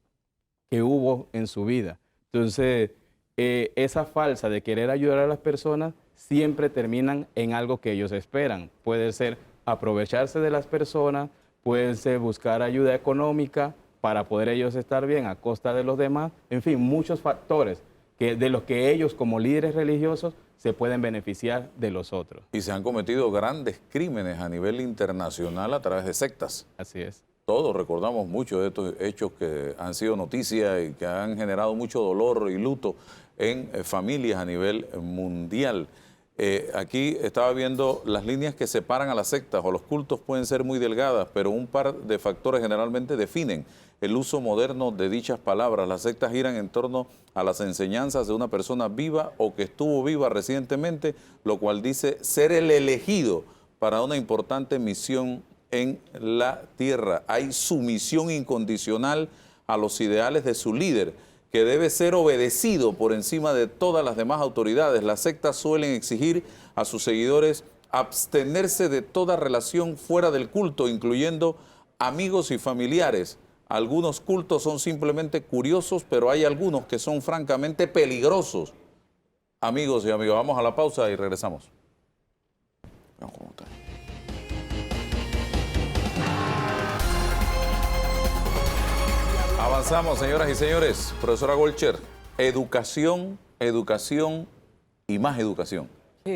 ¿Qué hubo en su vida? Entonces, esa falsa de querer ayudar a las personas siempre terminan en algo que ellos esperan. Puede ser aprovecharse de las personas, puede ser buscar ayuda económica para poder ellos estar bien a costa de los demás. En fin, muchos factores de los que ellos como líderes religiosos se pueden beneficiar de los otros. Y se han cometido grandes crímenes a nivel internacional a través de sectas. Así es. Todos recordamos mucho de estos hechos que han sido noticia y que han generado mucho dolor y luto en familias a nivel mundial. Aquí estaba viendo las líneas que separan a las sectas o los cultos pueden ser muy delgadas, pero un par de factores generalmente definen el uso moderno de dichas palabras. Las sectas giran en torno a las enseñanzas de una persona viva o que estuvo viva recientemente, lo cual dice ser el elegido para una importante misión en la tierra. Hay sumisión incondicional a los ideales de su líder, que debe ser obedecido por encima de todas las demás autoridades. Las sectas suelen exigir a sus seguidores abstenerse de toda relación fuera del culto, incluyendo amigos y familiares. Algunos cultos son simplemente curiosos, pero hay algunos que son francamente peligrosos. Amigos y amigas, vamos a la pausa y regresamos. Veamos cómo está. Avanzamos, señoras y señores. Profesora Golcher, educación, educación y más educación.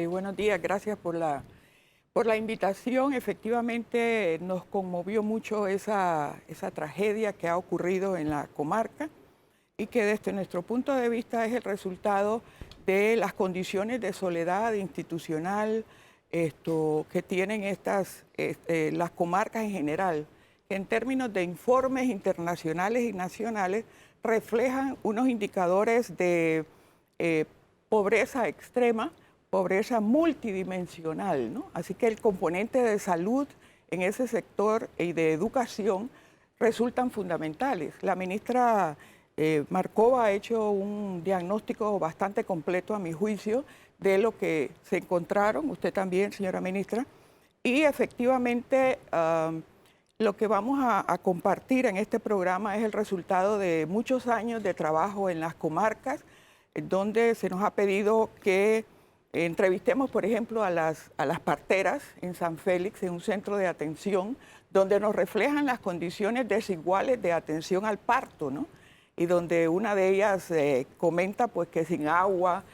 Buenos días, gracias por la invitación. Efectivamente nos conmovió mucho esa tragedia que ha ocurrido en la comarca y que desde nuestro punto de vista es el resultado de las condiciones de soledad institucional que tienen las comarcas en general, que en términos de informes internacionales y nacionales reflejan unos indicadores de pobreza extrema, pobreza multidimensional, ¿no? Así que el componente de salud en ese sector y de educación resultan fundamentales. La ministra Markova ha hecho un diagnóstico bastante completo, a mi juicio, de lo que se encontraron, usted también, señora ministra, y efectivamente lo que vamos a compartir en este programa es el resultado de muchos años de trabajo en las comarcas, donde se nos ha pedido que entrevistemos, por ejemplo, a las parteras en San Félix, en un centro de atención, donde nos reflejan las condiciones desiguales de atención al parto, ¿no? Y donde una de ellas comenta pues que sin agua,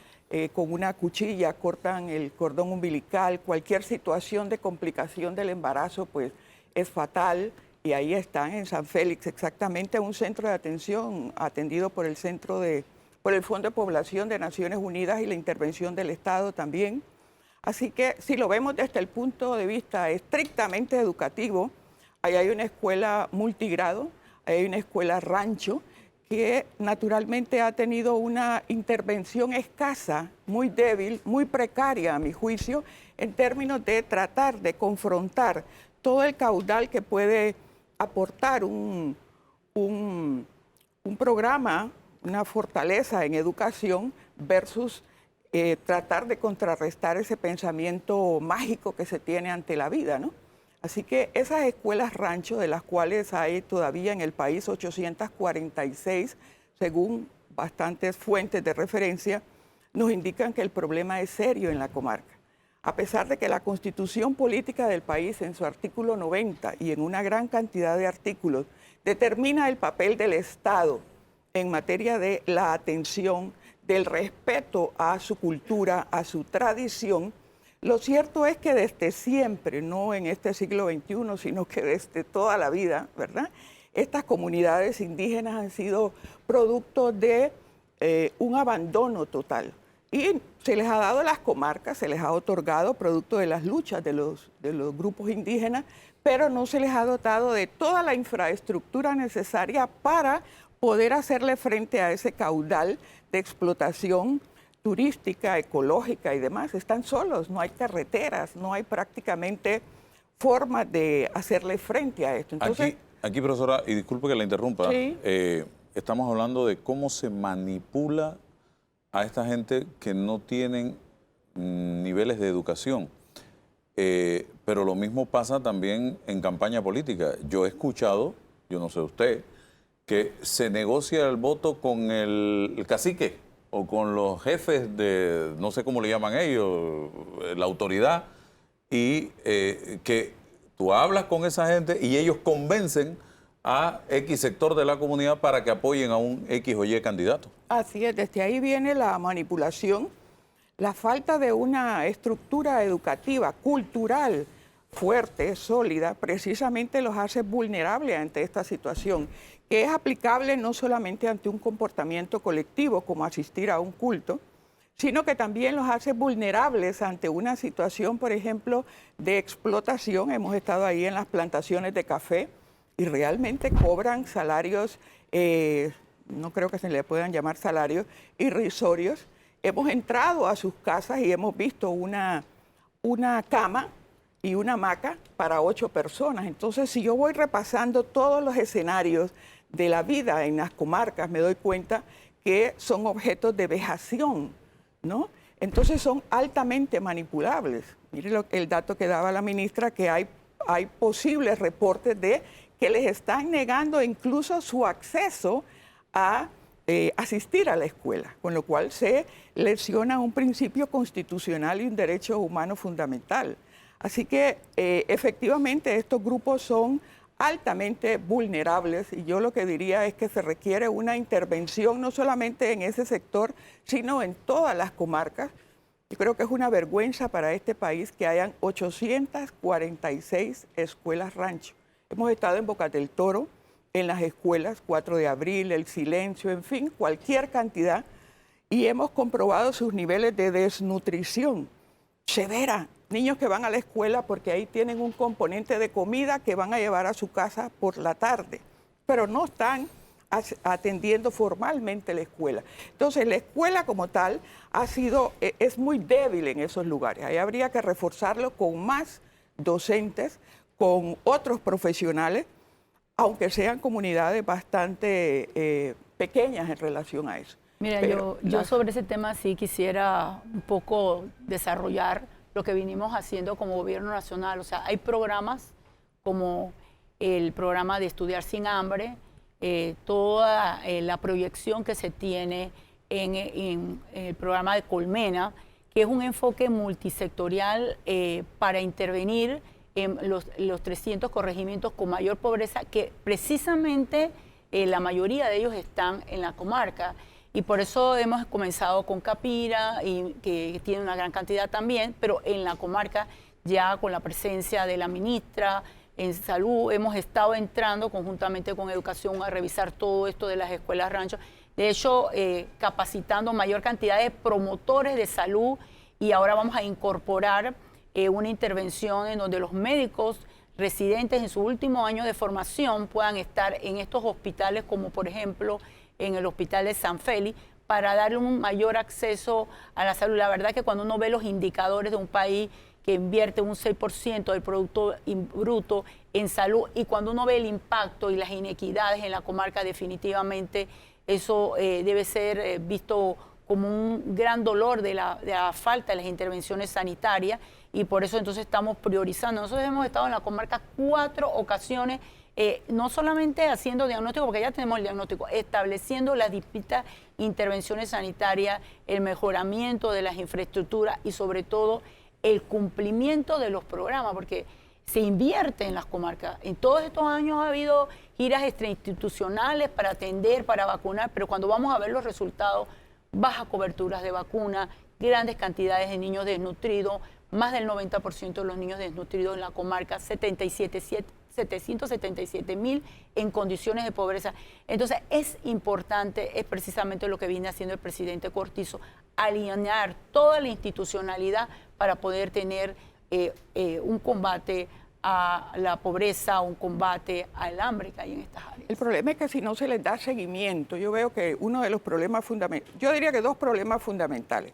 con una cuchilla cortan el cordón umbilical, cualquier situación de complicación del embarazo pues es fatal, y ahí están en San Félix, exactamente un centro de atención atendido por el Fondo de Población de Naciones Unidas y la intervención del Estado también. Así que si lo vemos desde el punto de vista estrictamente educativo, ahí hay una escuela multigrado, ahí hay una escuela rancho, que naturalmente ha tenido una intervención escasa, muy débil, muy precaria a mi juicio, en términos de tratar de confrontar todo el caudal que puede aportar un programa, una fortaleza en educación versus tratar de contrarrestar ese pensamiento mágico que se tiene ante la vida, ¿no? Así que esas escuelas rancho, de las cuales hay todavía en el país 846, según bastantes fuentes de referencia, nos indican que el problema es serio en la comarca. A pesar de que la Constitución Política del país, en su artículo 90 y en una gran cantidad de artículos, determina el papel del Estado en materia de la atención, del respeto a su cultura, a su tradición, lo cierto es que desde siempre, no en este siglo XXI, sino que desde toda la vida, ¿verdad? Estas comunidades indígenas han sido producto de un abandono total. Y se les ha dado a las comarcas, se les ha otorgado producto de las luchas de los grupos indígenas, pero no se les ha dotado de toda la infraestructura necesaria para poder hacerle frente a ese caudal de explotación turística, ecológica y demás. Están solos, no hay carreteras, no hay prácticamente forma de hacerle frente a esto. Entonces, aquí, profesora, y disculpe que la interrumpa, sí. Estamos hablando de cómo se manipula a esta gente que no tienen niveles de educación. Pero lo mismo pasa también en campaña política. Yo he escuchado, yo no sé usted, que se negocia el voto con el cacique o con los jefes de, no sé cómo le llaman ellos, la autoridad, y que tú hablas con esa gente y ellos convencen a X sector de la comunidad para que apoyen a un X o Y candidato. Así es, desde ahí viene la manipulación, la falta de una estructura educativa, cultural, fuerte, sólida, precisamente los hace vulnerables ante esta situación, que es aplicable no solamente ante un comportamiento colectivo como asistir a un culto, sino que también los hace vulnerables ante una situación, por ejemplo, de explotación. Hemos estado ahí en las plantaciones de café, y realmente cobran salarios, no creo que se le puedan llamar salarios, irrisorios. Hemos entrado a sus casas y hemos visto una cama y una hamaca para 8 personas. Entonces, si yo voy repasando todos los escenarios de la vida en las comarcas, me doy cuenta que son objetos de vejación, ¿no? Entonces son altamente manipulables. Mire el dato que daba la ministra, que hay posibles reportes de que les están negando incluso su acceso a asistir a la escuela, con lo cual se lesiona un principio constitucional y un derecho humano fundamental. Así que efectivamente estos grupos son altamente vulnerables y yo lo que diría es que se requiere una intervención no solamente en ese sector, sino en todas las comarcas. Yo creo que es una vergüenza para este país que hayan 846 escuelas rancho. Hemos estado en Bocas del Toro, en las escuelas, 4 de abril, El Silencio, en fin, cualquier cantidad, y hemos comprobado sus niveles de desnutrición severa. Niños que van a la escuela porque ahí tienen un componente de comida que van a llevar a su casa por la tarde, pero no están atendiendo formalmente la escuela. Entonces, la escuela como tal es muy débil en esos lugares. Ahí habría que reforzarlo con más docentes, con otros profesionales, aunque sean comunidades bastante pequeñas en relación a eso. Mira, yo sobre ese tema sí quisiera un poco desarrollar lo que vinimos haciendo como gobierno nacional. O sea, hay programas como el programa de Estudiar sin Hambre, toda la proyección que se tiene en el programa de Colmena, que es un enfoque multisectorial para intervenir en los 300 corregimientos con mayor pobreza, que precisamente la mayoría de ellos están en la comarca. Y por eso hemos comenzado con Capira, y que tiene una gran cantidad también, pero en la comarca ya con la presencia de la ministra en Salud hemos estado entrando conjuntamente con Educación a revisar todo esto de las escuelas rancho. De hecho, capacitando mayor cantidad de promotores de salud, y ahora vamos a incorporar una intervención en donde los médicos residentes en su último año de formación puedan estar en estos hospitales, como por ejemplo en el hospital de San Félix, para darle un mayor acceso a la salud. La verdad que cuando uno ve los indicadores de un país que invierte un 6% del Producto Bruto en salud, y cuando uno ve el impacto y las inequidades en la comarca, definitivamente eso debe ser visto como un gran dolor de la falta de las intervenciones sanitarias, y por eso entonces estamos priorizando. Nosotros hemos estado en la comarca 4 ocasiones, no solamente haciendo diagnóstico, porque ya tenemos el diagnóstico, estableciendo las distintas intervenciones sanitarias, el mejoramiento de las infraestructuras y sobre todo el cumplimiento de los programas, porque se invierte en las comarcas. En todos estos años ha habido giras extrainstitucionales para atender, para vacunar, pero cuando vamos a ver los resultados, bajas coberturas de vacuna, grandes cantidades de niños desnutridos, más del 90% de los niños desnutridos en la comarca, 777.000 en condiciones de pobreza. Entonces es importante, es precisamente lo que viene haciendo el presidente Cortizo, alinear toda la institucionalidad para poder tener un combate a la pobreza, un combate al hambre que hay en estas áreas. El problema es que si no se les da seguimiento, yo veo que uno de los problemas fundamentales, yo diría que 2 problemas fundamentales.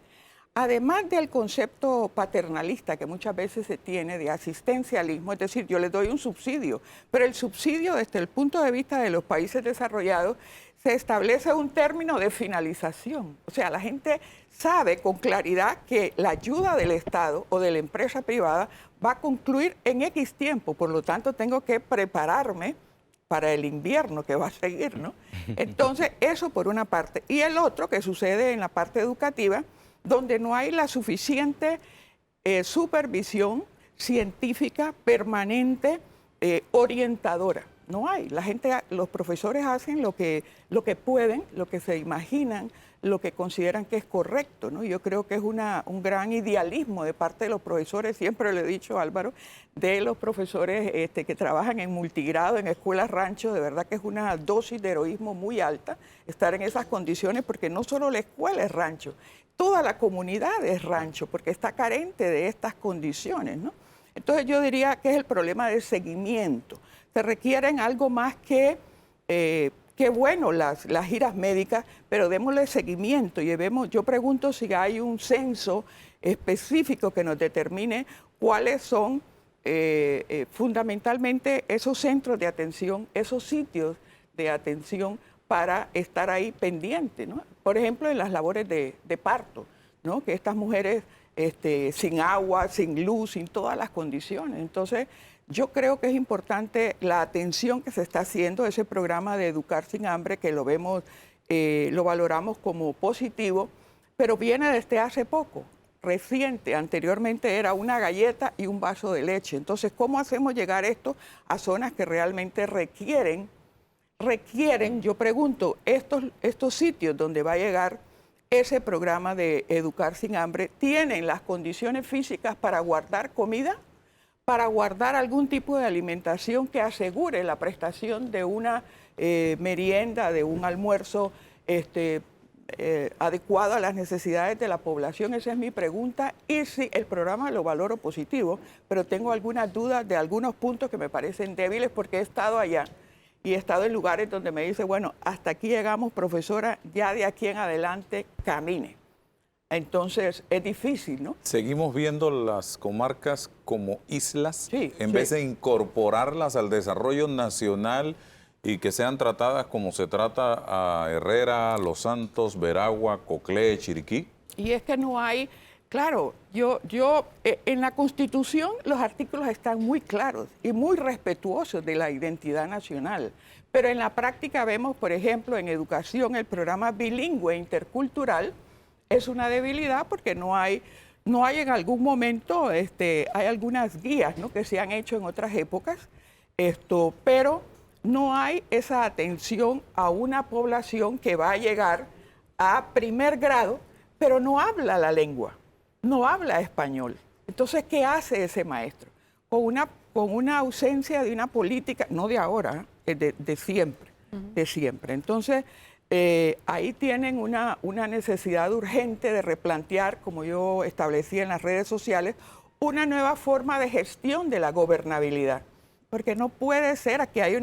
Además del concepto paternalista que muchas veces se tiene de asistencialismo, es decir, yo les doy un subsidio, pero el subsidio desde el punto de vista de los países desarrollados se establece un término de finalización. O sea, la gente sabe con claridad que la ayuda del Estado o de la empresa privada va a concluir en X tiempo, por lo tanto tengo que prepararme para el invierno que va a seguir, ¿no? Entonces, eso por una parte. Y el otro que sucede en la parte educativa, donde no hay la suficiente supervisión científica permanente, orientadora. No hay. La gente, los profesores hacen lo que pueden, lo que se imaginan, lo que consideran que es correcto, ¿no? Yo creo que es un gran idealismo de parte de los profesores, siempre le he dicho, Álvaro, de los profesores que trabajan en multigrado, en escuelas rancho, de verdad que es una dosis de heroísmo muy alta estar en esas condiciones, porque no solo la escuela es rancho, toda la comunidad es rancho, porque está carente de estas condiciones, ¿no? Entonces yo diría que es el problema del seguimiento. se requieren algo más que bueno, las giras médicas, pero démosle seguimiento y yo pregunto si hay un censo específico que nos determine cuáles son fundamentalmente esos centros de atención, esos sitios de atención para estar ahí pendiente, ¿no? Por ejemplo, en las labores de parto, ¿no? Que estas mujeres sin agua, sin luz, sin todas las condiciones. Entonces, yo creo que es importante la atención que se está haciendo, ese programa de Educar Sin Hambre, que lo vemos, lo valoramos como positivo, pero viene desde hace poco, reciente. Anteriormente era una galleta y un vaso de leche. Entonces, ¿cómo hacemos llegar esto a zonas que realmente requieren, yo pregunto, estos sitios donde va a llegar ese programa de Educar Sin Hambre, ¿tienen las condiciones físicas para guardar comida? Para guardar algún tipo de alimentación que asegure la prestación de una merienda, de un almuerzo adecuado a las necesidades de la población. Esa es mi pregunta. Y sí, el programa lo valoro positivo, pero tengo algunas dudas de algunos puntos que me parecen débiles porque he estado allá y he estado en lugares donde me dice, bueno, hasta aquí llegamos, profesora, ya de aquí en adelante camine. Entonces, es difícil, ¿no? Seguimos viendo las comarcas como islas, sí, en vez de incorporarlas al desarrollo nacional y que sean tratadas como se trata a Herrera, Los Santos, Veragua, Coclé, Chiriquí. Y es que no hay, claro, en la Constitución los artículos están muy claros y muy respetuosos de la identidad nacional, pero en la práctica vemos, por ejemplo, en educación, el programa bilingüe intercultural, es una debilidad porque no hay en algún momento, hay algunas guías, ¿no?, que se han hecho en otras épocas, pero no hay esa atención a una población que va a llegar a primer grado, pero no habla la lengua, no habla español. Entonces, ¿qué hace ese maestro? Con una ausencia de una política, no de ahora, de siempre, de siempre. Entonces, ahí tienen una necesidad urgente de replantear, como yo establecí en las redes sociales, una nueva forma de gestión de la gobernabilidad. Porque no puede ser, aquí hay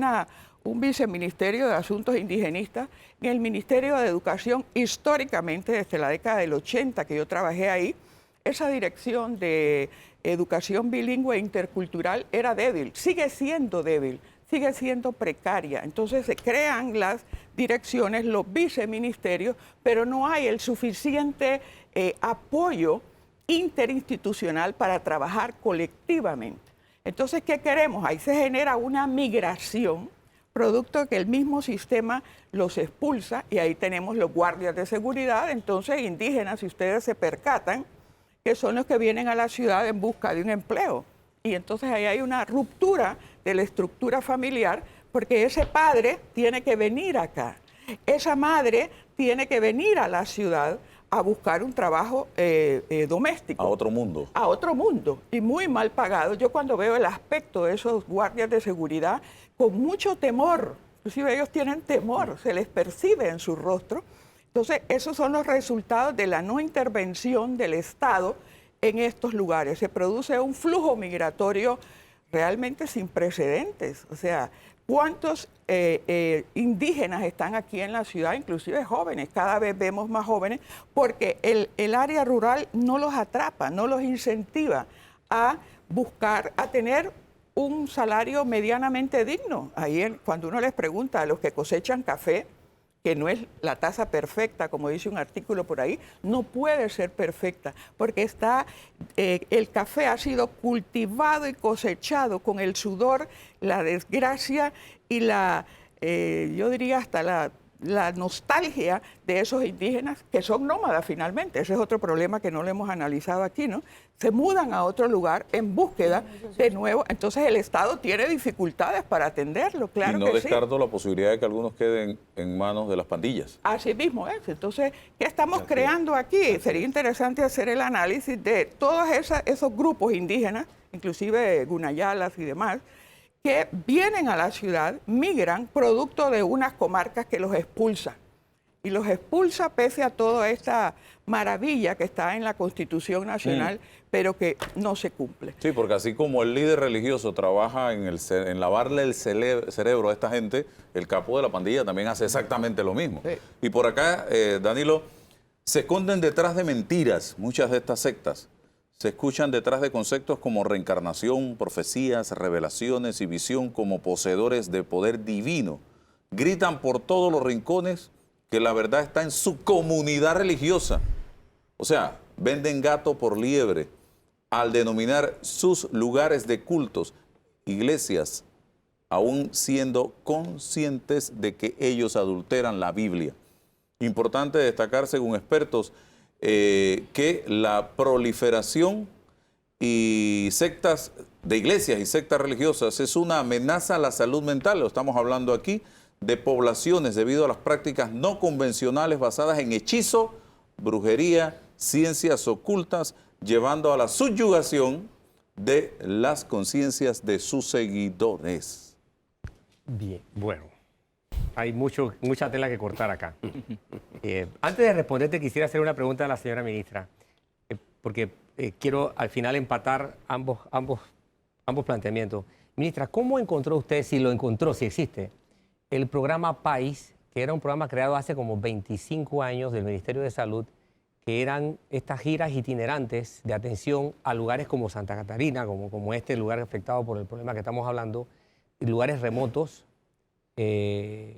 un viceministerio de Asuntos Indigenistas, en el Ministerio de Educación, históricamente, desde la década del 80 que yo trabajé ahí, esa dirección de educación bilingüe e intercultural era débil, sigue siendo débil, sigue siendo precaria. Entonces se crean las direcciones, los viceministerios, pero no hay el suficiente apoyo interinstitucional para trabajar colectivamente. Entonces, ¿qué queremos? Ahí se genera una migración, producto de que el mismo sistema los expulsa, y ahí tenemos los guardias de seguridad, entonces indígenas, si ustedes se percatan, que son los que vienen a la ciudad en busca de un empleo. Y entonces ahí hay una ruptura de la estructura familiar, porque ese padre tiene que venir acá, esa madre tiene que venir a la ciudad a buscar un trabajo doméstico. A otro mundo. A otro mundo, y muy mal pagado. Yo cuando veo el aspecto de esos guardias de seguridad, con mucho temor, inclusive ellos tienen temor, se les percibe en su rostro. Entonces, esos son los resultados de la no intervención del Estado en estos lugares. Se produce un flujo migratorio realmente sin precedentes. O sea, ¿cuántos indígenas están aquí en la ciudad? Inclusive jóvenes, cada vez vemos más jóvenes, porque el área rural no los atrapa, no los incentiva a buscar, a tener un salario medianamente digno. Ahí cuando uno les pregunta a los que cosechan café, que no es la tasa perfecta, como dice un artículo por ahí, no puede ser perfecta, porque el café ha sido cultivado y cosechado con el sudor, la desgracia y yo diría hasta la nostalgia de esos indígenas que son nómadas finalmente. Ese es otro problema que no lo hemos analizado aquí, ¿no? Se mudan a otro lugar en búsqueda de nuevo, entonces el Estado tiene dificultades para atenderlo, claro que sí. Y no descarto la posibilidad de que algunos queden en manos de las pandillas. Así mismo es. Entonces, ¿qué estamos creando aquí? Sería interesante hacer el análisis de todos esos grupos indígenas, inclusive gunayalas y demás, que vienen a la ciudad, migran producto de unas comarcas que los expulsan. y los expulsa pese a toda esta maravilla que está en la Constitución Nacional, pero que no se cumple. Sí, porque así como el líder religioso trabaja en lavarle el cerebro a esta gente, el capo de la pandilla también hace exactamente lo mismo. Sí. Y por acá, Danilo, se esconden detrás de mentiras muchas de estas sectas. Se escuchan detrás de conceptos como reencarnación, profecías, revelaciones y visión como poseedores de poder divino. Gritan por todos los rincones que la verdad está en su comunidad religiosa. O sea, venden gato por liebre al denominar sus lugares de cultos iglesias, aún siendo conscientes de que ellos adulteran la Biblia. Importante destacar, según expertos, que la proliferación y sectas de iglesias y sectas religiosas es una amenaza a la salud mental. Lo estamos hablando aquí de poblaciones debido a las prácticas no convencionales basadas en hechizo, brujería, ciencias ocultas, llevando a la subyugación de las conciencias de sus seguidores. Bien, bueno, hay mucha tela que cortar acá. Antes de responderte, quisiera hacer una pregunta a la señora ministra, porque quiero al final empatar ambos planteamientos. Ministra, ¿cómo encontró usted, si lo encontró, si existe, el programa PAIS, que era un programa creado hace como 25 años del Ministerio de Salud, que eran estas giras itinerantes de atención a lugares como Santa Catarina, como este lugar afectado por el problema que estamos hablando, y lugares remotos, que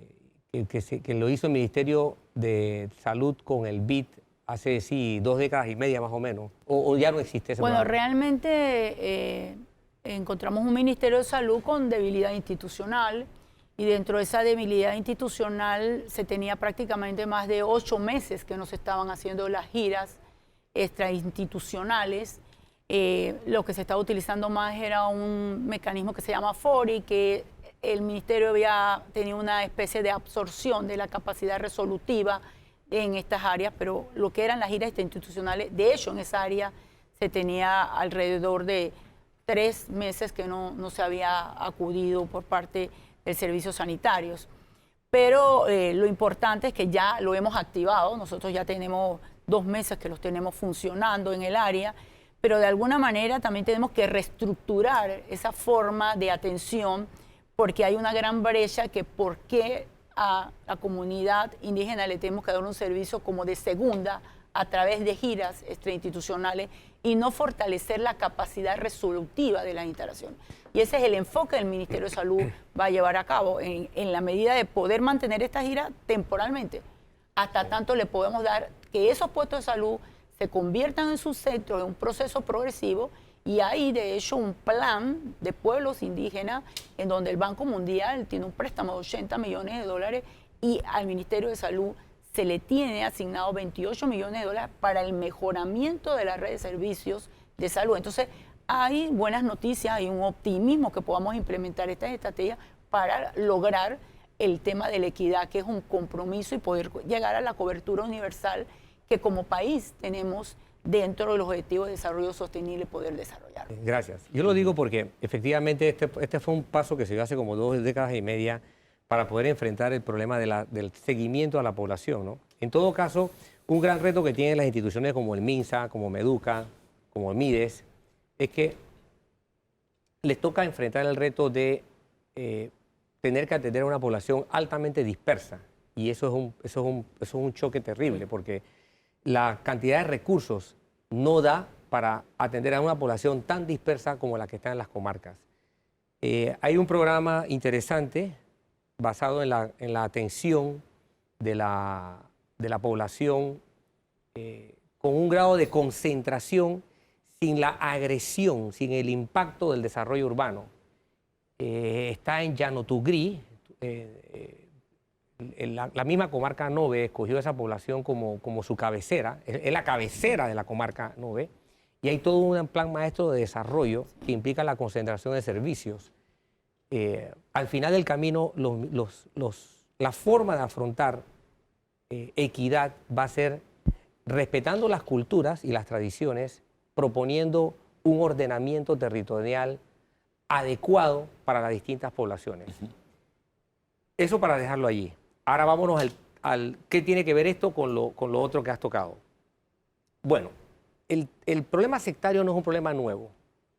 lo hizo el Ministerio de Salud con el BID hace, sí, 2 décadas y media más o menos, o ya no existe ese programa? Realmente encontramos un Ministerio de Salud con debilidad institucional, y dentro de esa debilidad institucional se tenía prácticamente más de 8 meses que nos estaban haciendo las giras extrainstitucionales. Lo que se estaba utilizando más era un mecanismo que se llama FORI, que el ministerio había tenido una especie de absorción de la capacidad resolutiva en estas áreas, pero lo que eran las giras extrainstitucionales, de hecho en esa área se tenía alrededor de 3 meses que no se había acudido por parte de servicios sanitarios. Pero lo importante es que ya lo hemos activado, nosotros ya tenemos 2 meses que los tenemos funcionando en el área, pero de alguna manera también tenemos que reestructurar esa forma de atención, porque hay una gran brecha que por qué a la comunidad indígena le tenemos que dar un servicio como de segunda a través de giras extrainstitucionales y no fortalecer la capacidad resolutiva de las instalaciones. Y ese es el enfoque del Ministerio de Salud va a llevar a cabo en la medida de poder mantener esta gira temporalmente, hasta tanto le podemos dar que esos puestos de salud se conviertan en sus centros en un proceso progresivo. Y hay, de hecho, un plan de pueblos indígenas en donde el Banco Mundial tiene un préstamo de $80 millones y al Ministerio de Salud se le tiene asignado $28 millones para el mejoramiento de la red de servicios de salud. Entonces, hay buenas noticias, hay un optimismo que podamos implementar estas estrategias para lograr el tema de la equidad, que es un compromiso, y poder llegar a la cobertura universal que como país tenemos dentro de los objetivos de desarrollo sostenible poder desarrollar. Gracias. Yo lo digo porque efectivamente este fue un paso que se dio hace como 2 décadas y media para poder enfrentar el problema del seguimiento a la población, ¿no? En todo caso, un gran reto que tienen las instituciones como el MINSA, como Meduca, como el MIDES, es que les toca enfrentar el reto de tener que atender a una población altamente dispersa. Y eso es un choque terrible, porque la cantidad de recursos no da para atender a una población tan dispersa como la que está en las comarcas. Hay un programa interesante basado en la atención de la población con un grado de concentración sin la agresión, sin el impacto del desarrollo urbano. Está en Llanotugrí. La misma comarca Nove escogió esa población como su cabecera, es la cabecera de la comarca Nove, y hay todo un plan maestro de desarrollo que implica la concentración de servicios. Al final del camino, la forma de afrontar equidad va a ser respetando las culturas y las tradiciones, proponiendo un ordenamiento territorial adecuado para las distintas poblaciones. Eso para dejarlo allí. Ahora vámonos qué tiene que ver esto con lo otro que has tocado. Bueno, el problema sectario no es un problema nuevo.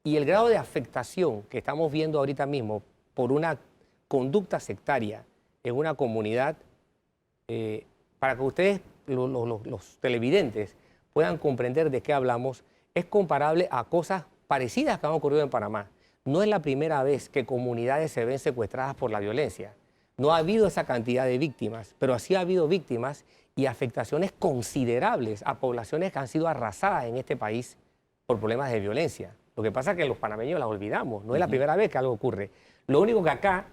Y el grado de afectación que estamos viendo ahorita mismo por una conducta sectaria en una comunidad, para que ustedes, los televidentes, puedan comprender de qué hablamos, es comparable a cosas parecidas que han ocurrido en Panamá. No es la primera vez que comunidades se ven secuestradas por la violencia. No ha habido esa cantidad de víctimas, pero sí ha habido víctimas y afectaciones considerables a poblaciones que han sido arrasadas en este país por problemas de violencia. Lo que pasa es que los panameños las olvidamos, no es la primera vez que algo ocurre. Lo único que acá,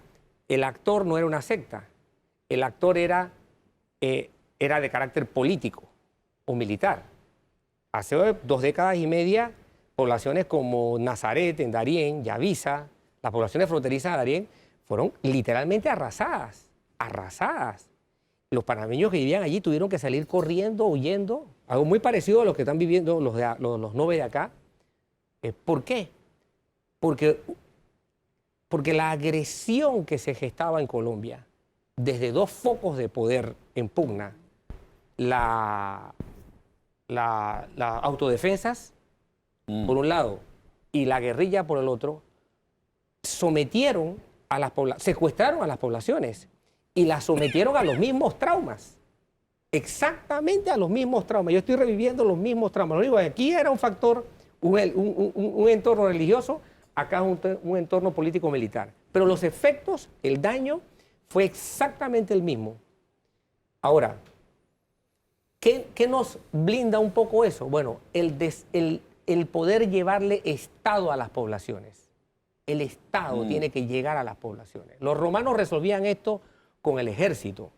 el actor no era una secta, el actor era de carácter político o militar. Hace 2 décadas y media, poblaciones como Nazaret, en Darién, Yavisa, las poblaciones fronterizas de Darién, fueron literalmente arrasadas, arrasadas. Los panameños que vivían allí tuvieron que salir corriendo, huyendo, algo muy parecido a lo que están viviendo los noves de acá. ¿Por qué? Porque la agresión que se gestaba en Colombia, desde 2 focos de poder en pugna, las autodefensas, por un lado, y la guerrilla por el otro, sometieron a las secuestraron a las poblaciones y las sometieron a los mismos traumas. Exactamente a los mismos traumas. Yo estoy reviviendo los mismos traumas. Lo digo, aquí era un factor, un entorno religioso, acá es un entorno político-militar. Pero los efectos, el daño, fue exactamente el mismo. Ahora, ¿qué nos blinda un poco eso? Bueno, el poder llevarle Estado a las poblaciones. El Estado tiene que llegar a las poblaciones. Los romanos resolvían esto con el ejército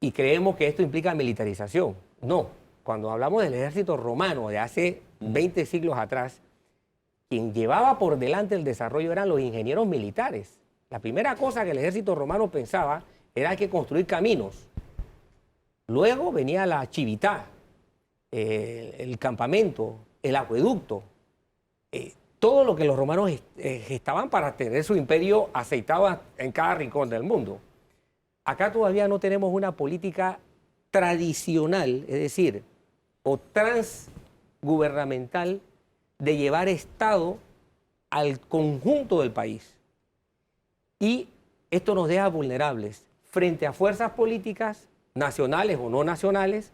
y creemos que esto implica militarización. No, cuando hablamos del ejército romano de hace 20 siglos atrás, quien llevaba por delante el desarrollo eran los ingenieros militares. La primera cosa que el ejército romano pensaba era que construir caminos. Luego venía la chivitá, el campamento, el acueducto, todo lo que los romanos gestaban para tener su imperio aceitado en cada rincón del mundo. Acá todavía no tenemos una política tradicional, es decir, o transgubernamental, de llevar Estado al conjunto del país. Y esto nos deja vulnerables frente a fuerzas políticas, nacionales o no nacionales,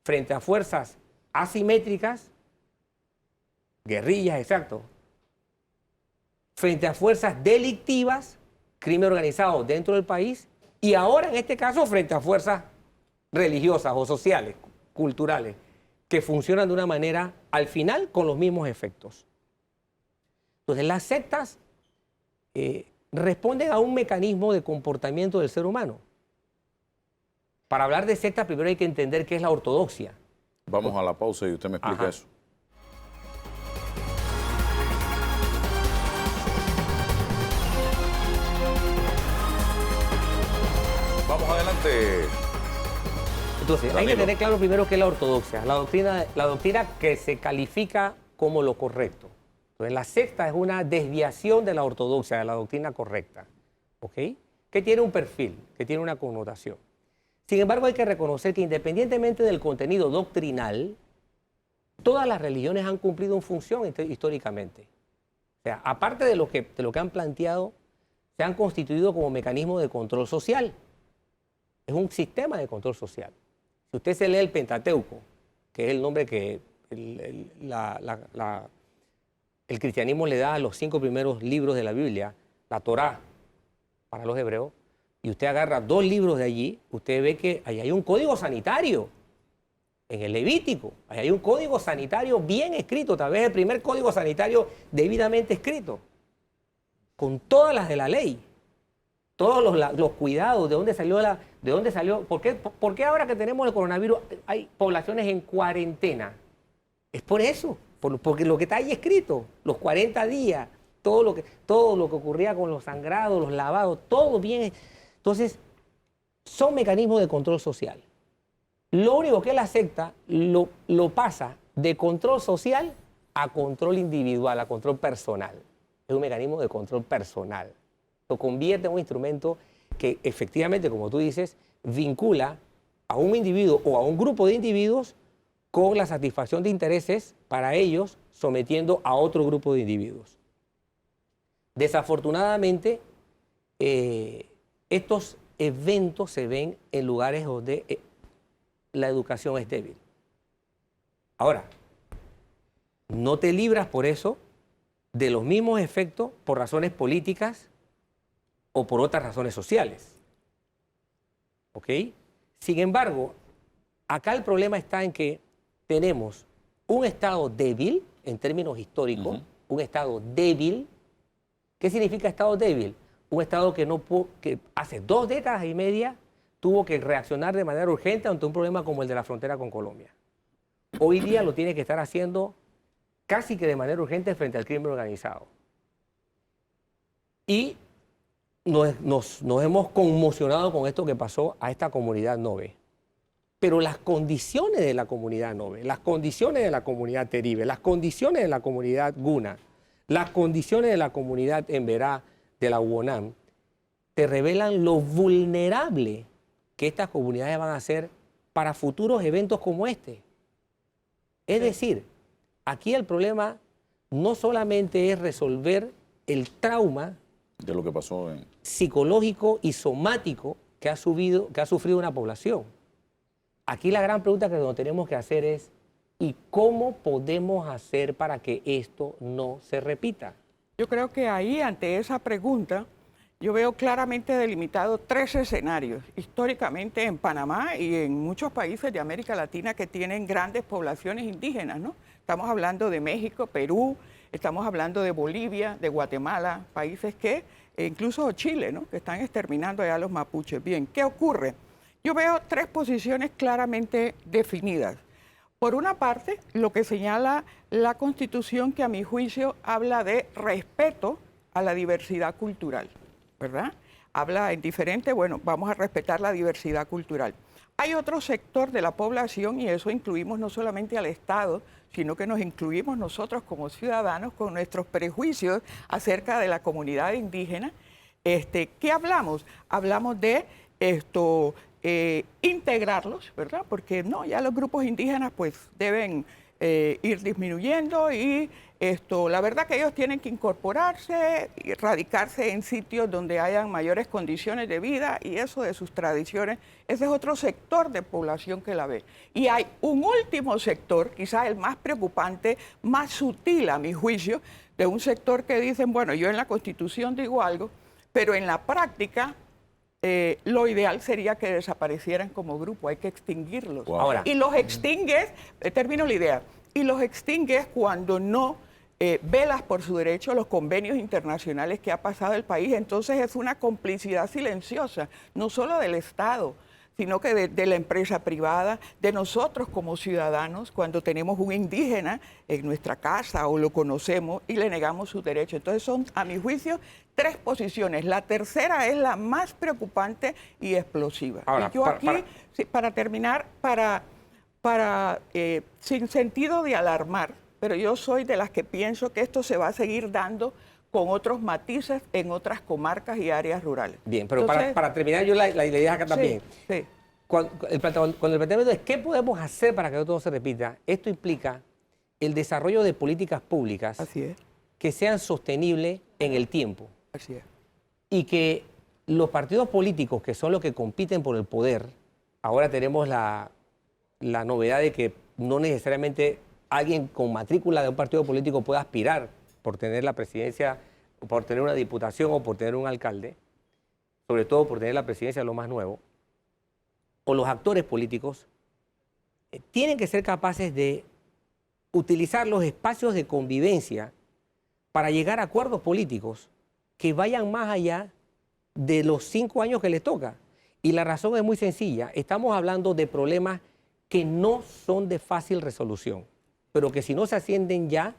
frente a fuerzas asimétricas, guerrillas, exacto, frente a fuerzas delictivas, crimen organizado dentro del país, y ahora en este caso frente a fuerzas religiosas o sociales, culturales, que funcionan de una manera, al final, con los mismos efectos. Entonces, las sectas responden a un mecanismo de comportamiento del ser humano. Para hablar de sectas, primero hay que entender qué es la ortodoxia. Vamos a la pausa y usted me explica eso. Vamos adelante. Entonces, Danilo, hay que tener claro primero qué es la ortodoxia, la doctrina que se califica como lo correcto. Entonces, la secta es una desviación de la ortodoxia, de la doctrina correcta, ¿ok? Que tiene un perfil, que tiene una connotación. Sin embargo, hay que reconocer que independientemente del contenido doctrinal, todas las religiones han cumplido una función históricamente. O sea, aparte de lo que han planteado, se han constituido como mecanismo de control social. Es un sistema de control social. Si usted se lee el Pentateuco, que es el nombre que el cristianismo le da a los 5 primeros libros de la Biblia, la Torá para los hebreos, y usted agarra 2 libros de allí, usted ve que ahí hay un código sanitario. En el Levítico, ahí hay un código sanitario bien escrito, tal vez el primer código sanitario debidamente escrito, con todas las de la ley. Todos los cuidados, de dónde salió, ¿por qué ahora que tenemos el coronavirus hay poblaciones en cuarentena? Es por eso, porque lo que está ahí escrito, los 40 días, todo lo que ocurría con los sangrados, los lavados, todo bien. Entonces, son mecanismos de control social. Lo único que la secta lo pasa de control social a control individual, a control personal. Es un mecanismo de control personal. Lo convierte en un instrumento que efectivamente, como tú dices, vincula a un individuo o a un grupo de individuos con la satisfacción de intereses para ellos, sometiendo a otro grupo de individuos. Desafortunadamente, estos eventos se ven en lugares donde la educación es débil. Ahora, no te libras por eso de los mismos efectos por razones políticas o por otras razones sociales. ¿Ok? Sin embargo, acá el problema está en que tenemos un Estado débil, en términos históricos, un Estado débil. ¿Qué significa Estado débil? Un Estado que hace 2 décadas y media tuvo que reaccionar de manera urgente ante un problema como el de la frontera con Colombia. Hoy día lo tiene que estar haciendo casi que de manera urgente frente al crimen organizado. Y nos hemos conmocionado con esto que pasó a esta comunidad Nove. Pero las condiciones de la comunidad Nove, las condiciones de la comunidad Teribe, las condiciones de la comunidad Guna, las condiciones de la comunidad Emberá de la UONAM, te revelan lo vulnerable que estas comunidades van a ser para futuros eventos como este. Es decir, aquí el problema no solamente es resolver el trauma de lo que pasó psicológico y somático que ha sufrido una población. Aquí la gran pregunta que nos tenemos que hacer es, ¿y cómo podemos hacer para que esto no se repita? Yo creo que ahí, ante esa pregunta, yo veo claramente delimitado 3 escenarios. Históricamente en Panamá y en muchos países de América Latina que tienen grandes poblaciones indígenas, ¿no? Estamos hablando de México, Perú, estamos hablando de Bolivia, de Guatemala, países que, incluso Chile, ¿no? Que están exterminando allá a los mapuches. Bien, ¿qué ocurre? Yo veo 3 posiciones claramente definidas. Por una parte, lo que señala la Constitución, que a mi juicio habla de respeto a la diversidad cultural, ¿verdad? Habla en diferente, bueno, vamos a respetar la diversidad cultural. Hay otro sector de la población, y eso incluimos no solamente al Estado, sino que nos incluimos nosotros como ciudadanos con nuestros prejuicios acerca de la comunidad indígena. ¿Qué hablamos? Hablamos de integrarlos, ¿verdad? Porque no, ya los grupos indígenas pues deben ir disminuyendo y la verdad que ellos tienen que incorporarse y radicarse en sitios donde hayan mayores condiciones de vida y eso de sus tradiciones. Ese es otro sector de población que la ve. Y hay un último sector, quizás el más preocupante, más sutil a mi juicio, de un sector que dicen, bueno, yo en la Constitución digo algo, pero en la práctica lo ideal sería que desaparecieran como grupo, hay que extinguirlos. Wow. Ahora, Y los extingues, termino la idea, y los extingues cuando no velas por su derecho a los convenios internacionales que ha pasado el país. Entonces es una complicidad silenciosa, no solo del Estado, sino que de la empresa privada, de nosotros como ciudadanos, cuando tenemos un indígena en nuestra casa o lo conocemos y le negamos su derecho. Entonces son, a mi juicio, 3 posiciones. La tercera es la más preocupante y explosiva. Ahora, y yo aquí, para terminar, sin sentido de alarmar, pero yo soy de las que pienso que esto se va a seguir dando con otros matices en otras comarcas y áreas rurales. Bien, pero Entonces, para terminar yo la idea acá también. Sí. Cuando el planteamiento es qué podemos hacer para que todo se repita, esto implica el desarrollo de políticas públicas Así es, que sean sostenibles en el tiempo así es. y que los partidos políticos, que son los que compiten por el poder, ahora tenemos la novedad de que no necesariamente alguien con matrícula de un partido político pueda aspirar por tener la presidencia, por tener una diputación o por tener un alcalde, sobre todo por tener la presidencia de lo más nuevo, o los actores políticos, tienen que ser capaces de utilizar los espacios de convivencia para llegar a acuerdos políticos que vayan más allá de los 5 años que les toca. Y la razón es muy sencilla, estamos hablando de problemas que no son de fácil resolución, pero que si no se atienden ya,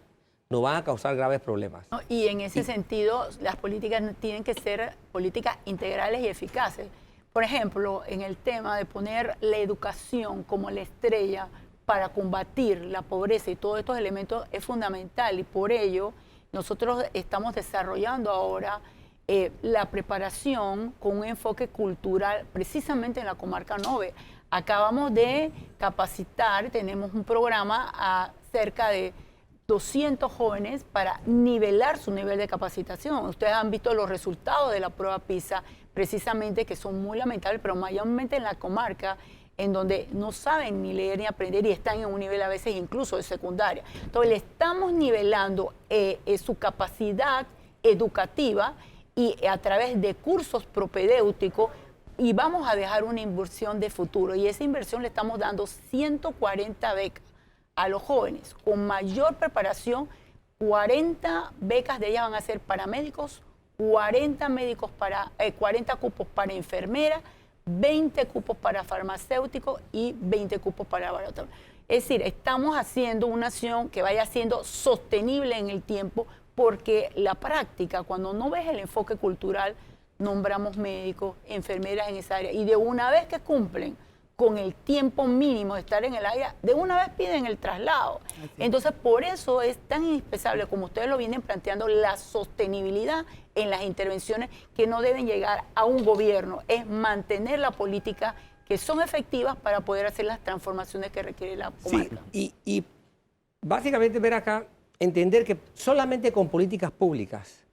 nos van a causar graves problemas. ¿No? Y en ese sentido, las políticas tienen que ser políticas integrales y eficaces. Por ejemplo, en el tema de poner la educación como la estrella para combatir la pobreza y todos estos elementos es fundamental y por ello nosotros estamos desarrollando ahora la preparación con un enfoque cultural precisamente en la comarca Nove. Acabamos de capacitar, tenemos un programa a cerca de 200 jóvenes para nivelar su nivel de capacitación. Ustedes han visto los resultados de la prueba PISA, precisamente, que son muy lamentables, pero mayormente en la comarca, en donde no saben ni leer ni aprender y están en un nivel a veces incluso de secundaria. Entonces le estamos nivelando su capacidad educativa y a través de cursos propedéuticos, y vamos a dejar una inversión de futuro, y esa inversión le estamos dando 140 becas a los jóvenes con mayor preparación. 40 becas de ellas van a ser para médicos, 40 cupos para enfermeras, 20 cupos para farmacéuticos y 20 cupos para laboratorio. Es decir, estamos haciendo una acción que vaya siendo sostenible en el tiempo, porque la práctica, cuando no ves el enfoque cultural, nombramos médicos, enfermeras en esa área, y de una vez que cumplen con el tiempo mínimo de estar en el área, de una vez piden el traslado. Entonces, por eso es tan indispensable, como ustedes lo vienen planteando, la sostenibilidad en las intervenciones, que no deben llegar a un gobierno, es mantener la política que son efectivas para poder hacer las transformaciones que requiere la comarca. Sí, y básicamente ver acá, entender que solamente con políticas públicas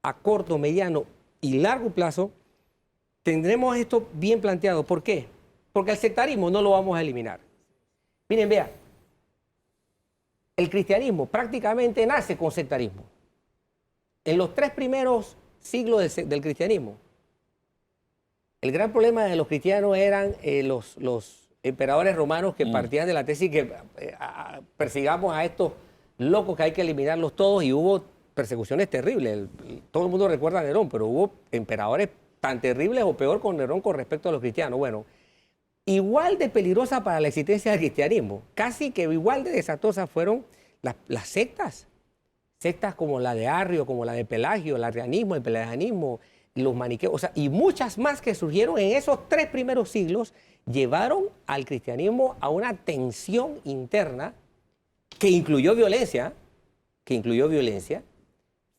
a corto, mediano y largo plazo tendremos esto bien planteado. ¿Por qué? Porque el sectarismo no lo vamos a eliminar. Miren, vean, el cristianismo prácticamente nace con sectarismo. En los 3 primeros siglos del cristianismo, el gran problema de los cristianos eran los emperadores romanos que partían de la tesis que persigamos a estos locos, que hay que eliminarlos todos, y hubo persecuciones terribles. Todo el mundo recuerda a Nerón, pero hubo emperadores tan terribles o peor con Nerón con respecto a los cristianos. Bueno, igual de peligrosa para la existencia del cristianismo, casi que igual de desastrosas fueron las sectas. Sectas como la de Arrio, como la de Pelagio, el arrianismo, el pelagianismo, los maniqueos, o sea, y muchas más que surgieron en esos 3 primeros siglos, llevaron al cristianismo a una tensión interna que incluyó violencia,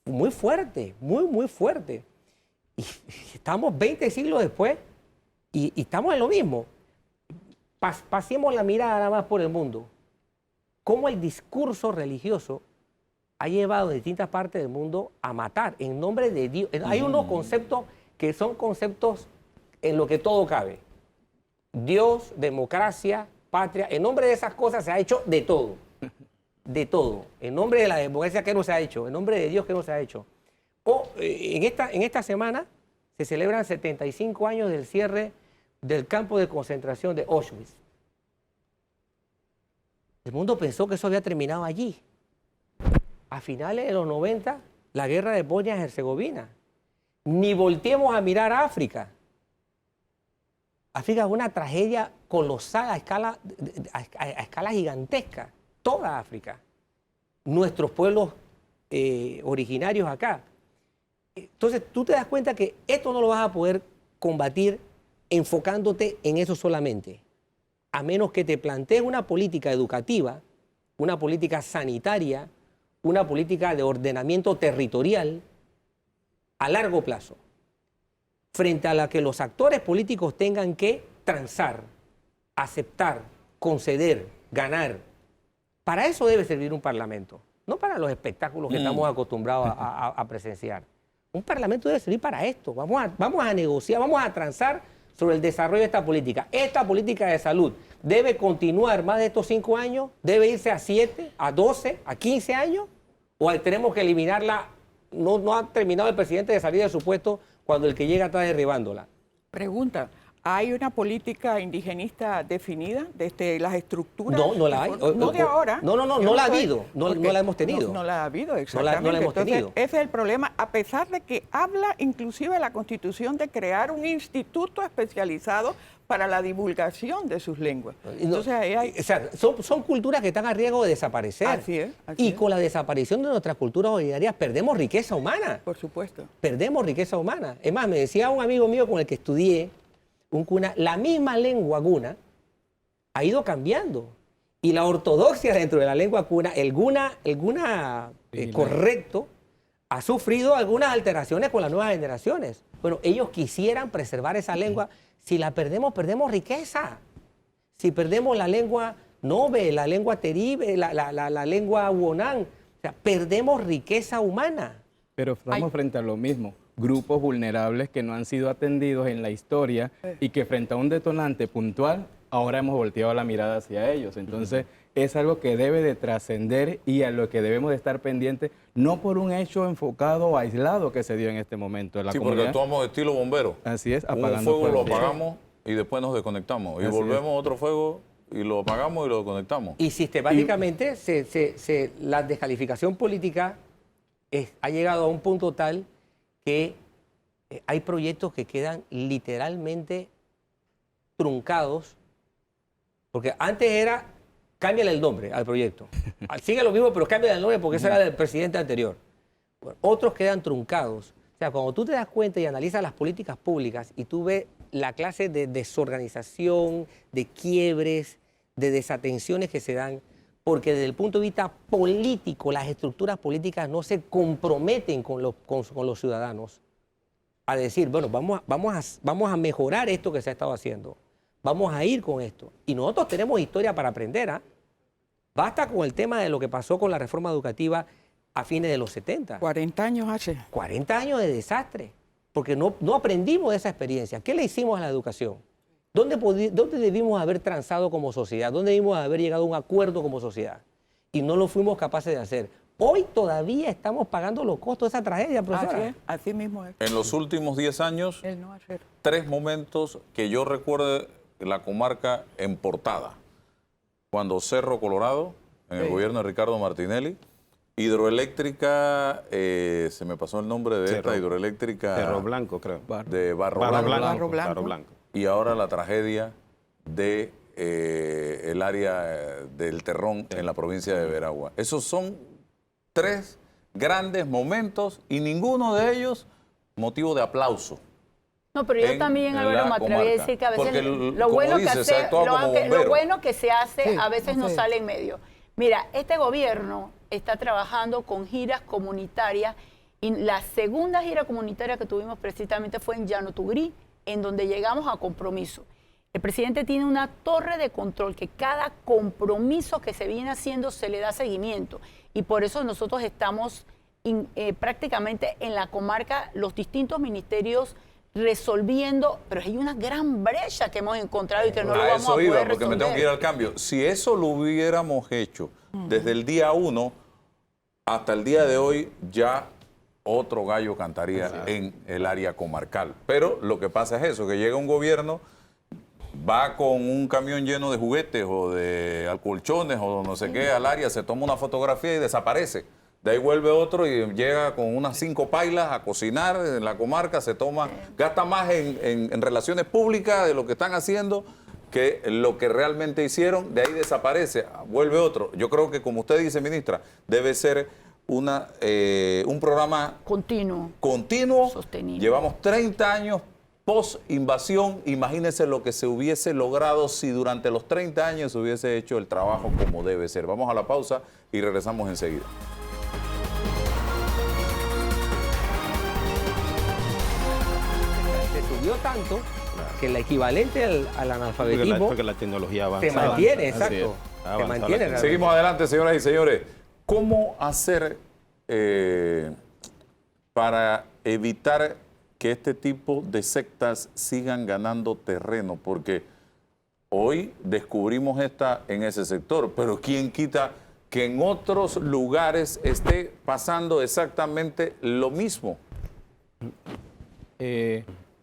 muy fuerte, muy fuerte. Y estamos 20 siglos después y estamos en lo mismo. Pasemos la mirada nada más por el mundo. Cómo el discurso religioso ha llevado a distintas partes del mundo a matar en nombre de Dios. Hay unos conceptos que son conceptos en lo que todo cabe. Dios, democracia, patria. En nombre de esas cosas se ha hecho de todo. De todo. En nombre de la democracia, ¿qué no se ha hecho? En nombre de Dios, ¿qué no se ha hecho? En esta semana se celebran 75 años del cierre del campo de concentración de Auschwitz. El mundo pensó que eso había terminado allí. A finales de los 90, la guerra de Bosnia-Herzegovina. Ni volteemos a mirar a África. África es una tragedia colosal a escala gigantesca. Toda África. Nuestros pueblos originarios acá. Entonces, tú te das cuenta que esto no lo vas a poder combatir enfocándote en eso solamente, a menos que te plantees una política educativa, una política sanitaria, una política de ordenamiento territorial a largo plazo, frente a la que los actores políticos tengan que transar, aceptar, conceder, ganar. Para eso debe servir un parlamento, no para los espectáculos que estamos acostumbrados a presenciar. Un parlamento debe servir para esto. Vamos a negociar, vamos a transar sobre el desarrollo de esta política. Esta política de salud debe continuar más de estos 5 años, debe irse a 7, a 12, a 15 años, o tenemos que eliminarla. No ha terminado el presidente de salir de su puesto cuando el que llega está derribándola. Pregunta, ¿hay una política indigenista definida desde las estructuras? No la hay. No de ahora. No la ha habido, no la hemos tenido. No la ha habido, exactamente. No la hemos tenido. Entonces, ese es el problema, a pesar de que habla inclusive la Constitución de crear un instituto especializado para la divulgación de sus lenguas. Entonces, ahí hay... O sea, son culturas que están a riesgo de desaparecer. Así es. Y con la desaparición de nuestras culturas originarias perdemos riqueza humana. Por supuesto. Perdemos riqueza humana. Es más, me decía un amigo mío con el que estudié, un cuna, la misma lengua guna ha ido cambiando. Y la ortodoxia dentro de la lengua cuna, el guna correcto, ha sufrido algunas alteraciones con las nuevas generaciones. Bueno, ellos quisieran preservar esa lengua. Si la perdemos, perdemos riqueza. si perdemos la lengua Nobe, la lengua Teribe, la lengua Huonán, o sea, perdemos riqueza humana. Pero estamos frente a lo mismo, grupos vulnerables que no han sido atendidos en la historia y que frente a un detonante puntual, ahora hemos volteado la mirada hacia ellos. Entonces, es algo que debe de trascender y a lo que debemos de estar pendientes, no por un hecho enfocado o aislado que se dio en este momento. Sí, porque actuamos estilo bombero. Así es, apagando un fuego, lo apagamos y después nos desconectamos. Y volvemos a otro fuego y lo apagamos y lo desconectamos. Y sistemáticamente la descalificación política ha llegado a un punto tal que hay proyectos que quedan literalmente truncados, porque antes era, cámbiale el nombre al proyecto. Sigue lo mismo, pero cámbiale el nombre porque ese era del presidente anterior. Bueno, otros quedan truncados. O sea, cuando tú te das cuenta y analizas las políticas públicas y tú ves la clase de desorganización, de quiebres, de desatenciones que se dan, porque desde el punto de vista político, las estructuras políticas no se comprometen con los ciudadanos a decir, bueno, vamos a mejorar esto que se ha estado haciendo, vamos a ir con esto. Y nosotros tenemos historia para aprender, ¿ah? Basta con el tema de lo que pasó con la reforma educativa a fines de los 70. 40 años hace. 40 años de desastre, porque no aprendimos de esa experiencia. ¿Qué le hicimos a la educación? ¿Dónde debimos haber transado como sociedad? ¿Dónde debimos haber llegado a un acuerdo como sociedad? Y no lo fuimos capaces de hacer. Hoy todavía estamos pagando los costos de esa tragedia, profesora. Así mismo es. En los últimos 10 años, El no hacer. 3 momentos que yo recuerde la comarca en portada. Cuando Cerro Colorado, en el gobierno de Ricardo Martinelli, hidroeléctrica, se me pasó el nombre de esta hidroeléctrica. Cerro Blanco, creo. De Barro Blanco. Y ahora la tragedia de el área del Terrón en la provincia de Veragua. Esos son 3 grandes momentos y ninguno de ellos motivo de aplauso. No, pero yo también, Álvaro, me atreví a decir que a veces lo bueno que se hace a veces no sale en medio. Mira, este gobierno está trabajando con giras comunitarias y la segunda gira comunitaria que tuvimos precisamente fue en Llano Tugrí, en donde llegamos a compromiso. El presidente tiene una torre de control que cada compromiso que se viene haciendo se le da seguimiento. Y por eso nosotros estamos prácticamente en la comarca, los distintos ministerios resolviendo, pero hay una gran brecha que hemos encontrado y que no lo vamos a poder resolver. Porque me tengo que ir al cambio. Si eso lo hubiéramos hecho desde el día 1 hasta el día de hoy, ya otro gallo cantaría en el área comarcal. Pero lo que pasa es eso, que llega un gobierno, va con un camión lleno de juguetes o de alcolchones o no sé qué al área, se toma una fotografía y desaparece. De ahí vuelve otro y llega con unas 5 pailas a cocinar en la comarca, se toma, gasta más en relaciones públicas de lo que están haciendo que lo que realmente hicieron, de ahí desaparece, vuelve otro. Yo creo que, como usted dice, ministra, debe ser un programa continuo, sostenible. Llevamos 30 años post-invasión. Imagínense lo que se hubiese logrado si durante los 30 años se hubiese hecho el trabajo como debe ser. Vamos a la pausa y regresamos enseguida. Se subió tanto que el equivalente al analfabetismo porque la tecnología avanza. se mantiene, exacto. Se mantiene. Seguimos adelante, señoras y señores. ¿Cómo hacer para evitar que este tipo de sectas sigan ganando terreno? Porque hoy descubrimos esta en ese sector, pero ¿quién quita que en otros lugares esté pasando exactamente lo mismo?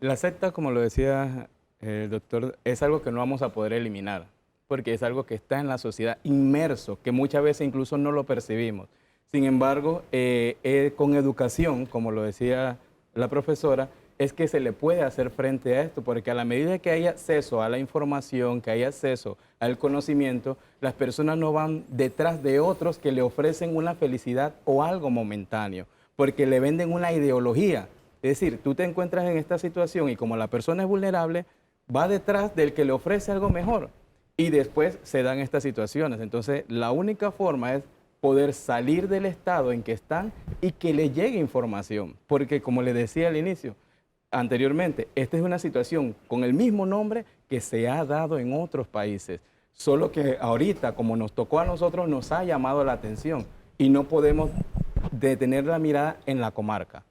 La secta, como lo decía el doctor, es algo que no vamos a poder eliminar, porque es algo que está en la sociedad inmerso, que muchas veces incluso no lo percibimos. Sin embargo, con educación, como lo decía la profesora, es que se le puede hacer frente a esto, porque a la medida que hay acceso a la información, que hay acceso al conocimiento, las personas no van detrás de otros que le ofrecen una felicidad o algo momentáneo, porque le venden una ideología. Es decir, tú te encuentras en esta situación y como la persona es vulnerable, va detrás del que le ofrece algo mejor y después se dan estas situaciones. Entonces, la única forma es poder salir del estado en que están y que le llegue información, porque como le decía al inicio, anteriormente, esta es una situación con el mismo nombre que se ha dado en otros países. Solo que ahorita, como nos tocó a nosotros, nos ha llamado la atención y no podemos detener la mirada en la comarca.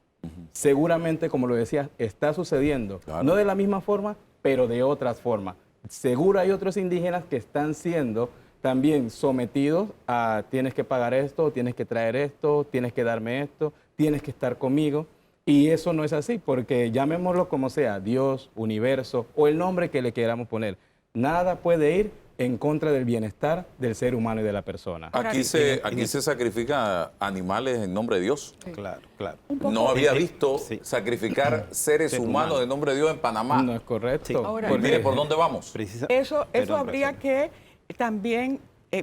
Seguramente, como lo decías, está sucediendo, Claro. no de la misma forma, pero de otras formas. Seguro hay otros indígenas que están siendo también sometidos a tienes que pagar esto, tienes que traer esto, tienes que darme esto, tienes que estar conmigo. Y eso no es así, porque llamémoslo como sea, Dios, universo o el nombre que le queramos poner. Nada puede ir en contra del bienestar del ser humano y de la persona. Aquí se sacrifican animales en nombre de Dios. Claro, claro. No había visto Sí. sacrificar seres Ser humanos humano. en nombre de Dios en Panamá. No es correcto. Sí. Ahora, Pues mire por dónde vamos. Eso Perdón, habría que también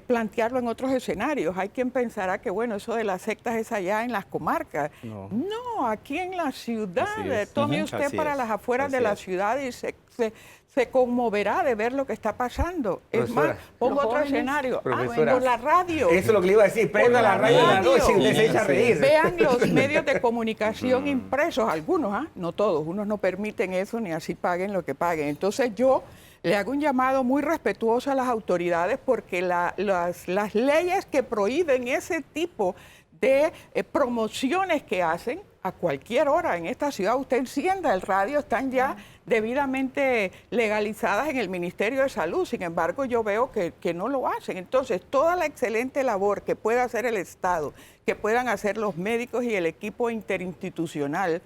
plantearlo en otros escenarios. Hay quien pensará que, bueno, eso de las sectas es allá en las comarcas. No. No, aquí en la ciudad. Así es. Tome Ujú. usted Así para es. las afueras de Así la es. ciudad y se conmoverá de ver lo que está pasando. Es más, Profesora, pongo los otro jóvenes, escenario. profesora, Por la radio. Eso es lo que le iba a decir. Prenda la radio en la noche y usted se echa a reír. Vean los medios de comunicación impresos, algunos, no todos, unos no permiten eso ni así paguen lo que paguen. Entonces yo le hago un llamado muy respetuoso a las autoridades porque las leyes que prohíben ese tipo de promociones que hacen a cualquier hora en esta ciudad, usted encienda el radio, están ya debidamente legalizadas en el Ministerio de Salud. Sin embargo, yo veo que no lo hacen. Entonces, toda la excelente labor que pueda hacer el Estado, que puedan hacer los médicos y el equipo interinstitucional,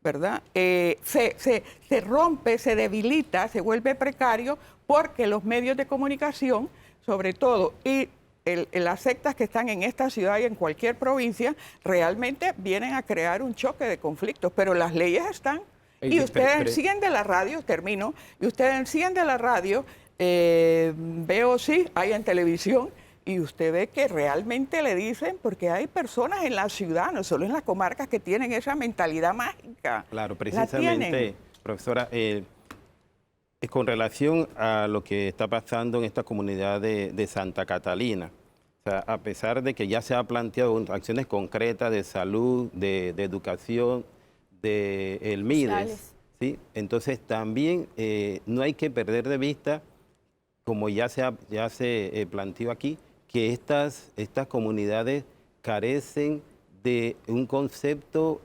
¿verdad? Se rompe, se debilita, se vuelve precario porque los medios de comunicación, sobre todo, y las sectas que están en esta ciudad y en cualquier provincia, realmente vienen a crear un choque de conflictos, pero las leyes están. Y usted enciende la radio, termino, y usted enciende la radio, veo, sí, hay en televisión, y usted ve que realmente le dicen, porque hay personas en la ciudad, no solo en las comarcas, que tienen esa mentalidad mágica. Claro, La tienen. precisamente, profesora, con relación a lo que está pasando en esta comunidad de Santa Catalina, o sea, a pesar de que ya se ha planteado acciones concretas de salud, de educación, de el MIDES, Sociales. ¿sí? Entonces también no hay que perder de vista, como ya se planteó aquí, que estas comunidades carecen de un concepto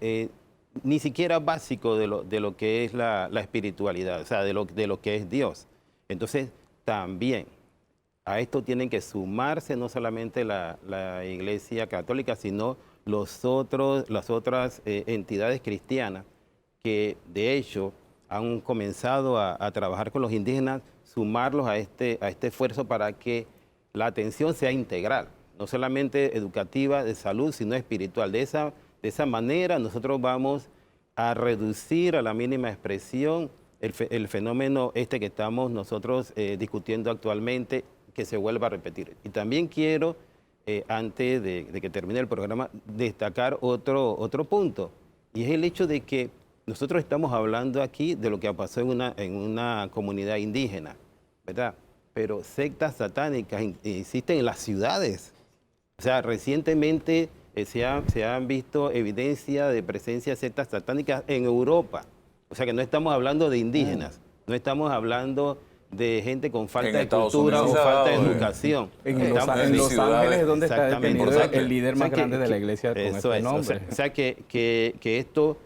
ni siquiera básico de lo que es la espiritualidad, o sea, de lo que es Dios. Entonces, también a esto tienen que sumarse no solamente la Iglesia Católica, sino las otras entidades cristianas que, de hecho, han comenzado a trabajar con los indígenas, sumarlos a este esfuerzo para que la atención sea integral, no solamente educativa, de salud, sino espiritual. De esa manera nosotros vamos a reducir a la mínima expresión el fenómeno que estamos nosotros discutiendo actualmente, que se vuelva a repetir. Y también quiero, antes de que termine el programa, destacar otro punto, y es el hecho de que nosotros estamos hablando aquí de lo que pasó en una comunidad indígena, ¿verdad? Pero sectas satánicas existen en las ciudades. O sea, recientemente se han visto evidencia de presencia de sectas satánicas en Europa. O sea que no estamos hablando de indígenas, no estamos hablando de gente con falta de Estados cultura o Unidos falta de se ha dado, educación. En Los Estamos- Ángeles, donde está Exactamente. detenido Exacto. el líder O sea más grande de la iglesia con eso este es, nombre. O sea que esto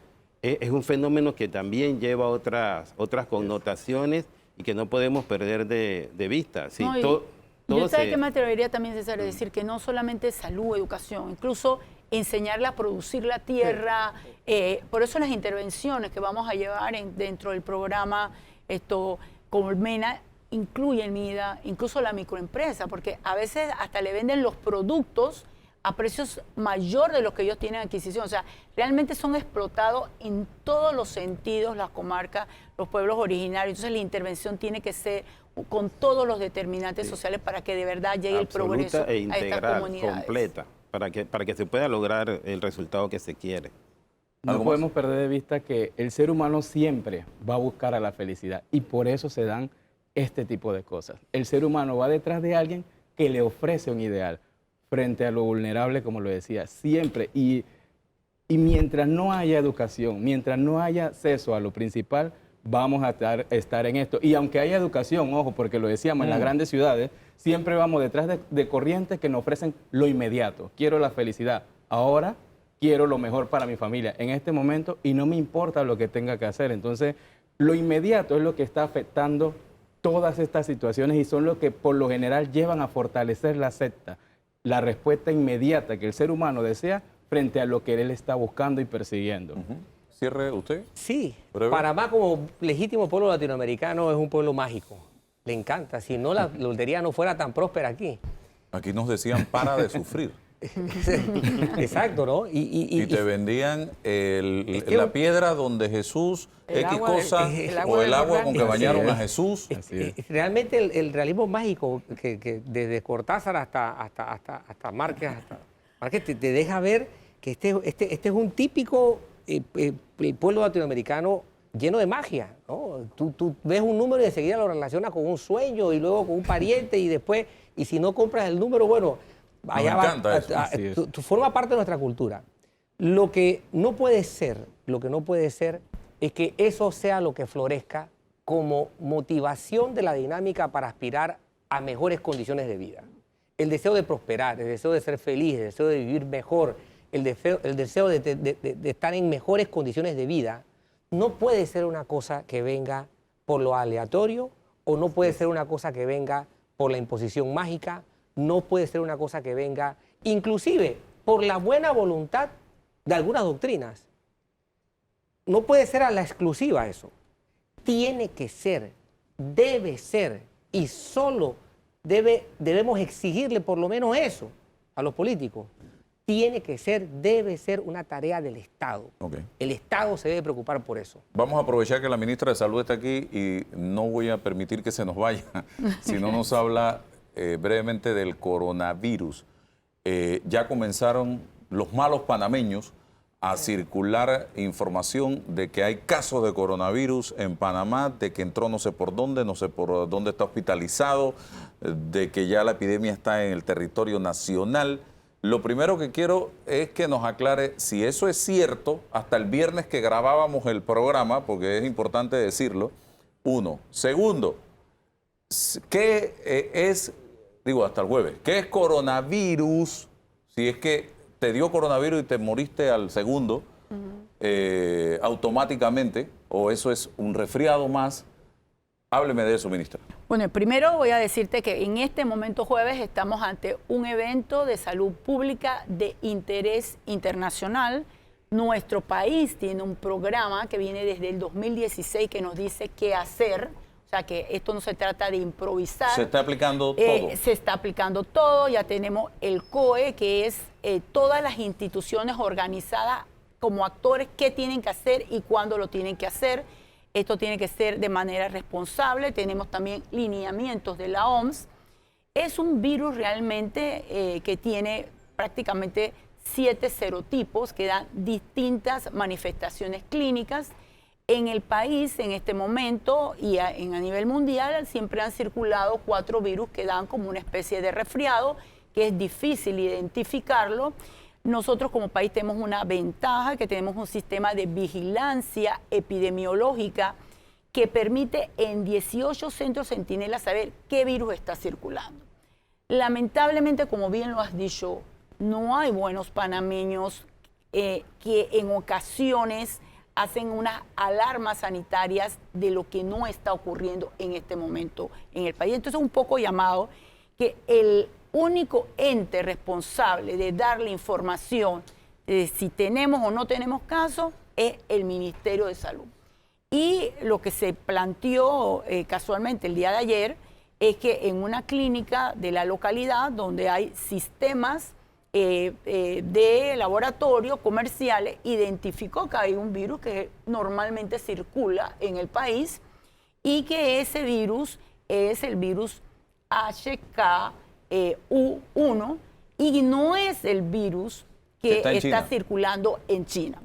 es un fenómeno que también lleva otras connotaciones y que no podemos perder de vista. Sí, No, y todo yo se- sé que me atrevería también, César, a decir que no solamente salud, educación, incluso enseñarle a producir la tierra. Por eso las intervenciones que vamos a llevar dentro del programa Colmena incluyen MIDA, incluso la microempresa, porque a veces hasta le venden los productos a precios mayor de los que ellos tienen adquisición. O sea, realmente son explotados en todos los sentidos las comarcas, los pueblos originarios. Entonces la intervención tiene que ser con todos los determinantes sociales para que de verdad llegue el progreso absoluta e a estas integral, comunidades. completa, para que se pueda lograr el resultado que se quiere. No ¿Algo podemos perder de vista que el ser humano siempre va a buscar a la felicidad y por eso se dan este tipo de cosas. El ser humano va detrás de alguien que le ofrece un ideal frente a lo vulnerable, como lo decía, siempre. Y mientras no haya educación, mientras no haya acceso a lo principal, vamos a estar en esto. Y aunque haya educación, ojo, porque lo decíamos, en las grandes ciudades siempre vamos detrás de corrientes que nos ofrecen lo inmediato. Quiero la felicidad ahora, quiero lo mejor para mi familia en este momento y no me importa lo que tenga que hacer. Entonces, lo inmediato es lo que está afectando todas estas situaciones y son lo que por lo general llevan a fortalecer la secta, la respuesta inmediata que el ser humano desea frente a lo que él está buscando y persiguiendo. ¿Cierre usted? Sí, Breve. Panamá como legítimo pueblo latinoamericano es un pueblo mágico. Le encanta. Si no, la lotería no fuera tan próspera aquí. Aquí nos decían para de sufrir. Exacto, ¿no? Y te vendían Es que la piedra donde Jesús, El X agua cosa, o el del agua Jordán. con que bañaron a Jesús. Realmente el realismo mágico, que desde Cortázar hasta Márquez, te deja ver que este es un típico el pueblo latinoamericano lleno de magia, ¿no? Tú ves un número y enseguida lo relacionas con un sueño y luego con un pariente y después, y si no compras el número, bueno, allá Nos encanta eso. Así es. tú forma parte de nuestra cultura. Lo que no puede ser es que eso sea lo que florezca como motivación de la dinámica para aspirar a mejores condiciones de vida. El deseo de prosperar, el deseo de ser feliz, el deseo de vivir mejor, el deseo de estar en mejores condiciones de vida, no puede ser una cosa que venga por lo aleatorio o no puede ser una cosa que venga por la imposición mágica, no puede ser una cosa que venga inclusive por la buena voluntad de algunas doctrinas. No puede ser a la exclusiva eso. Tiene que ser, debe ser y solo debemos exigirle por lo menos eso a los políticos. Tiene que ser, debe ser una tarea del Estado. Okay. El Estado se debe preocupar por eso. Vamos a aprovechar que la ministra de Salud está aquí y no voy a permitir que se nos vaya, si no nos habla brevemente del coronavirus. Ya comenzaron los malos panameños a circular información de que hay casos de coronavirus en Panamá, de que entró no sé por dónde está hospitalizado, de que ya la epidemia está en el territorio nacional. Lo primero que quiero es que nos aclare si eso es cierto, hasta el viernes que grabábamos el programa, porque es importante decirlo, uno. Segundo, ¿qué es, hasta el jueves, qué es coronavirus? Si es que te dio coronavirus y te moriste al segundo, automáticamente, o eso es un resfriado más. Hábleme de eso, ministra. Bueno, primero voy a decirte que en este momento jueves estamos ante un evento de salud pública de interés internacional. Nuestro país tiene un programa que viene desde el 2016 que nos dice qué hacer. O sea, que esto no se trata de improvisar. Se está aplicando todo. Se está aplicando todo. Ya tenemos el COE, que es todas las instituciones organizadas como actores qué tienen que hacer y cuándo lo tienen que hacer. Esto tiene que ser de manera responsable. Tenemos también lineamientos de la OMS. Es un virus realmente que tiene prácticamente 7 serotipos que dan distintas manifestaciones clínicas. En el país, en este momento y a nivel mundial, siempre han circulado 4 virus que dan como una especie de resfriado, que es difícil identificarlo. Nosotros como país tenemos una ventaja, que tenemos un sistema de vigilancia epidemiológica que permite en 18 centros centinela saber qué virus está circulando. Lamentablemente, como bien lo has dicho, no hay buenos panameños que en ocasiones hacen unas alarmas sanitarias de lo que no está ocurriendo en este momento en el país. Entonces, un poco llamado que el único ente responsable de darle información de si tenemos o no tenemos casos es el Ministerio de Salud. Y lo que se planteó casualmente el día de ayer es que en una clínica de la localidad donde hay sistemas de laboratorio comerciales, identificó que hay un virus que normalmente circula en el país y que ese virus es el virus HKU1 y no es el virus que está circulando en China.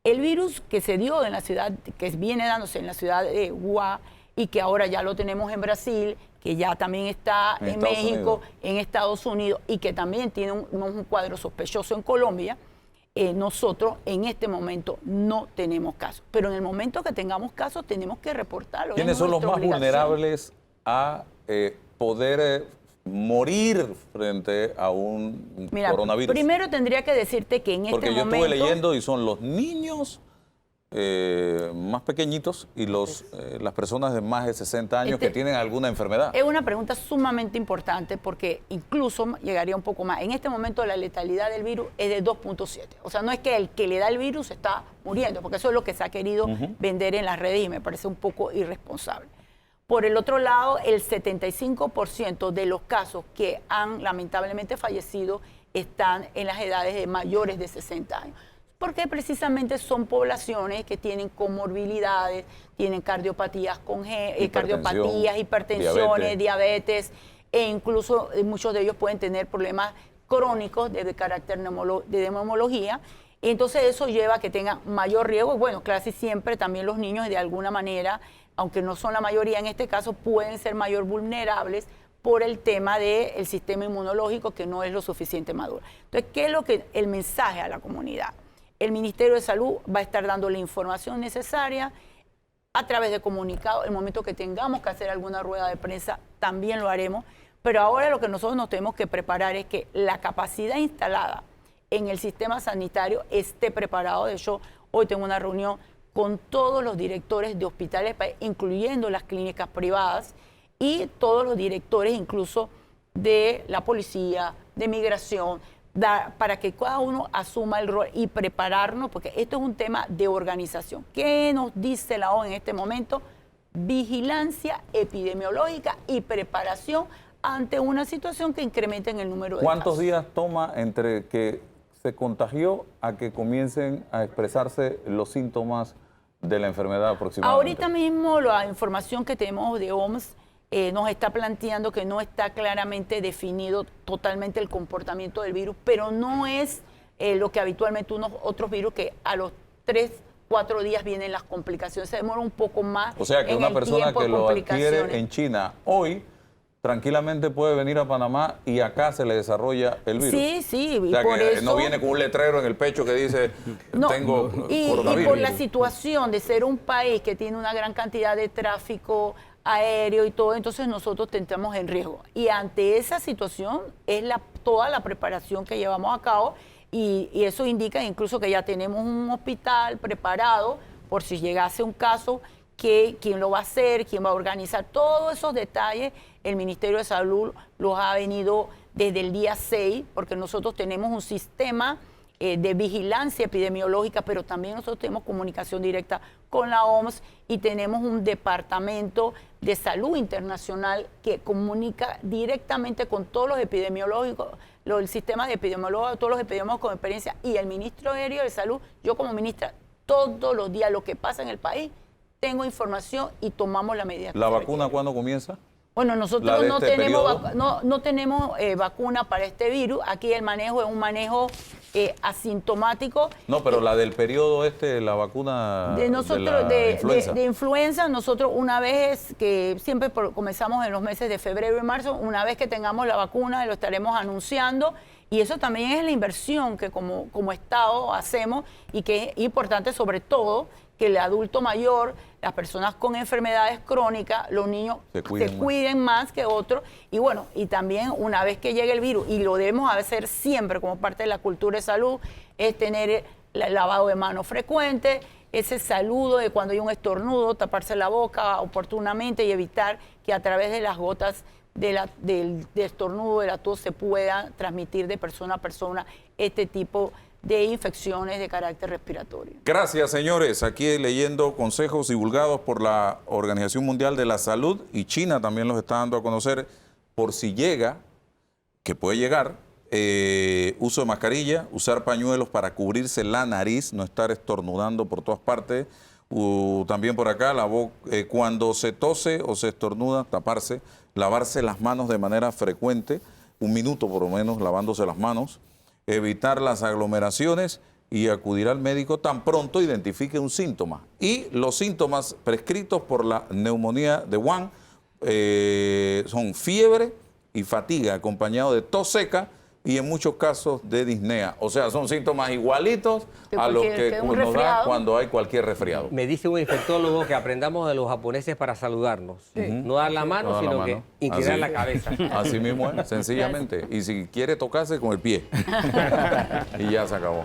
El virus que se dio en la ciudad, que viene dándose en la ciudad de Wuhan y que ahora ya lo tenemos en Brasil, que ya también está en México, en Estados Unidos y que también tiene un cuadro sospechoso en Colombia, nosotros en este momento no tenemos casos. Pero en el momento que tengamos casos tenemos que reportarlo. ¿Quiénes son los más vulnerables a poder morir frente a un coronavirus? Primero tendría que decirte que en este Porque yo momento... estuve leyendo y son los niños más pequeñitos y las personas de más de 60 años que tienen alguna enfermedad. Es una pregunta sumamente importante porque incluso llegaría un poco más. En este momento la letalidad del virus es de 2.7. O sea, no es que el que le da el virus está muriendo, porque eso es lo que se ha querido vender en las redes y me parece un poco irresponsable. Por el otro lado, el 75% de los casos que han lamentablemente fallecido están en las edades de mayores de 60 años. Porque precisamente son poblaciones que tienen comorbilidades, tienen cardiopatías, hipertensiones, diabetes, e incluso muchos de ellos pueden tener problemas crónicos de carácter de neumología. Entonces eso lleva a que tengan mayor riesgo. Bueno, casi siempre también los niños de alguna manera, aunque no son la mayoría en este caso, pueden ser mayor vulnerables por el tema del sistema inmunológico que no es lo suficiente maduro. Entonces, ¿qué es lo que el mensaje a la comunidad? El Ministerio de Salud va a estar dando la información necesaria a través de comunicados. El momento que tengamos que hacer alguna rueda de prensa, también lo haremos. Pero ahora lo que nosotros nos tenemos que preparar es que la capacidad instalada en el sistema sanitario esté preparado. De hecho, hoy tengo una reunión con todos los directores de hospitales, incluyendo las clínicas privadas y todos los directores incluso de la policía, de migración, para que cada uno asuma el rol y prepararnos, porque esto es un tema de organización. ¿Qué nos dice la ONU en este momento? Vigilancia epidemiológica y preparación ante una situación que incremente en el número de casos. ¿Cuántos días toma entre que se contagió a que comiencen a expresarse los síntomas de la enfermedad aproximadamente? Ahorita mismo la información que tenemos de OMS nos está planteando que no está claramente definido totalmente el comportamiento del virus, pero no es lo que habitualmente otros virus que a los 3-4 días vienen las complicaciones. Se demora un poco más. O sea que una persona que lo adquiere en China hoy tranquilamente puede venir a Panamá y acá se le desarrolla el virus. Sí, sí. O sea, por que eso, no viene con un letrero en el pecho que dice tengo coronavirus. Y por la situación de ser un país que tiene una gran cantidad de tráfico aéreo y todo, entonces nosotros entramos en riesgo. Y ante esa situación es toda la preparación que llevamos a cabo y eso indica incluso que ya tenemos un hospital preparado por si llegase un caso, quién lo va a hacer, quién va a organizar, todos esos detalles. El Ministerio de Salud los ha venido desde el día 6, porque nosotros tenemos un sistema de vigilancia epidemiológica, pero también nosotros tenemos comunicación directa con la OMS y tenemos un departamento de salud internacional que comunica directamente con todos los epidemiológicos, el sistema de epidemiólogos, todos los epidemiólogos con experiencia y el Ministerio de Salud. Yo como ministra, todos los días lo que pasa en el país, tengo información y tomamos la medida. ¿La vacuna cuándo comienza? Bueno, nosotros no tenemos vacuna para este virus. Aquí el manejo es un manejo asintomático. No, pero la del periodo la vacuna de influenza, nosotros una vez que siempre comenzamos en los meses de febrero y marzo, una vez que tengamos la vacuna lo estaremos anunciando. Y eso también es la inversión que como Estado hacemos y que es importante sobre todo que el adulto mayor, las personas con enfermedades crónicas, los niños se cuiden más que otros. Y bueno, y también una vez que llegue el virus, y lo debemos hacer siempre como parte de la cultura de salud, es tener el lavado de manos frecuente, ese saludo de cuando hay un estornudo, taparse la boca oportunamente y evitar que a través de las gotas del estornudo, de la tos, se pueda transmitir de persona a persona este tipo de infecciones de carácter respiratorio. Gracias, señores. Aquí leyendo consejos divulgados por la Organización Mundial de la Salud, y China también los está dando a conocer, por si llega, que puede llegar, uso de mascarilla, usar pañuelos para cubrirse la nariz, no estar estornudando por todas partes. También por acá, cuando se tose o se estornuda, taparse, lavarse las manos de manera frecuente, 1 minuto por lo menos lavándose las manos, evitar las aglomeraciones y acudir al médico tan pronto identifique un síntoma. Y los síntomas prescritos por la neumonía de Wuhan son fiebre y fatiga, acompañado de tos seca y en muchos casos de disnea. O sea, son síntomas igualitos a los que un nos da resfriado. cuando hay cualquier resfriado. Me dice un infectólogo que aprendamos de los japoneses para saludarnos. No dar la mano, No dar la sino mano. que inclinar Así. la cabeza. Así mismo es, sencillamente. Y si quiere tocarse con el pie. Y ya se acabó.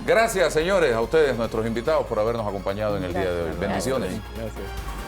Gracias, señores, a ustedes, nuestros invitados, por habernos acompañado en el día de hoy. Bendiciones. Gracias.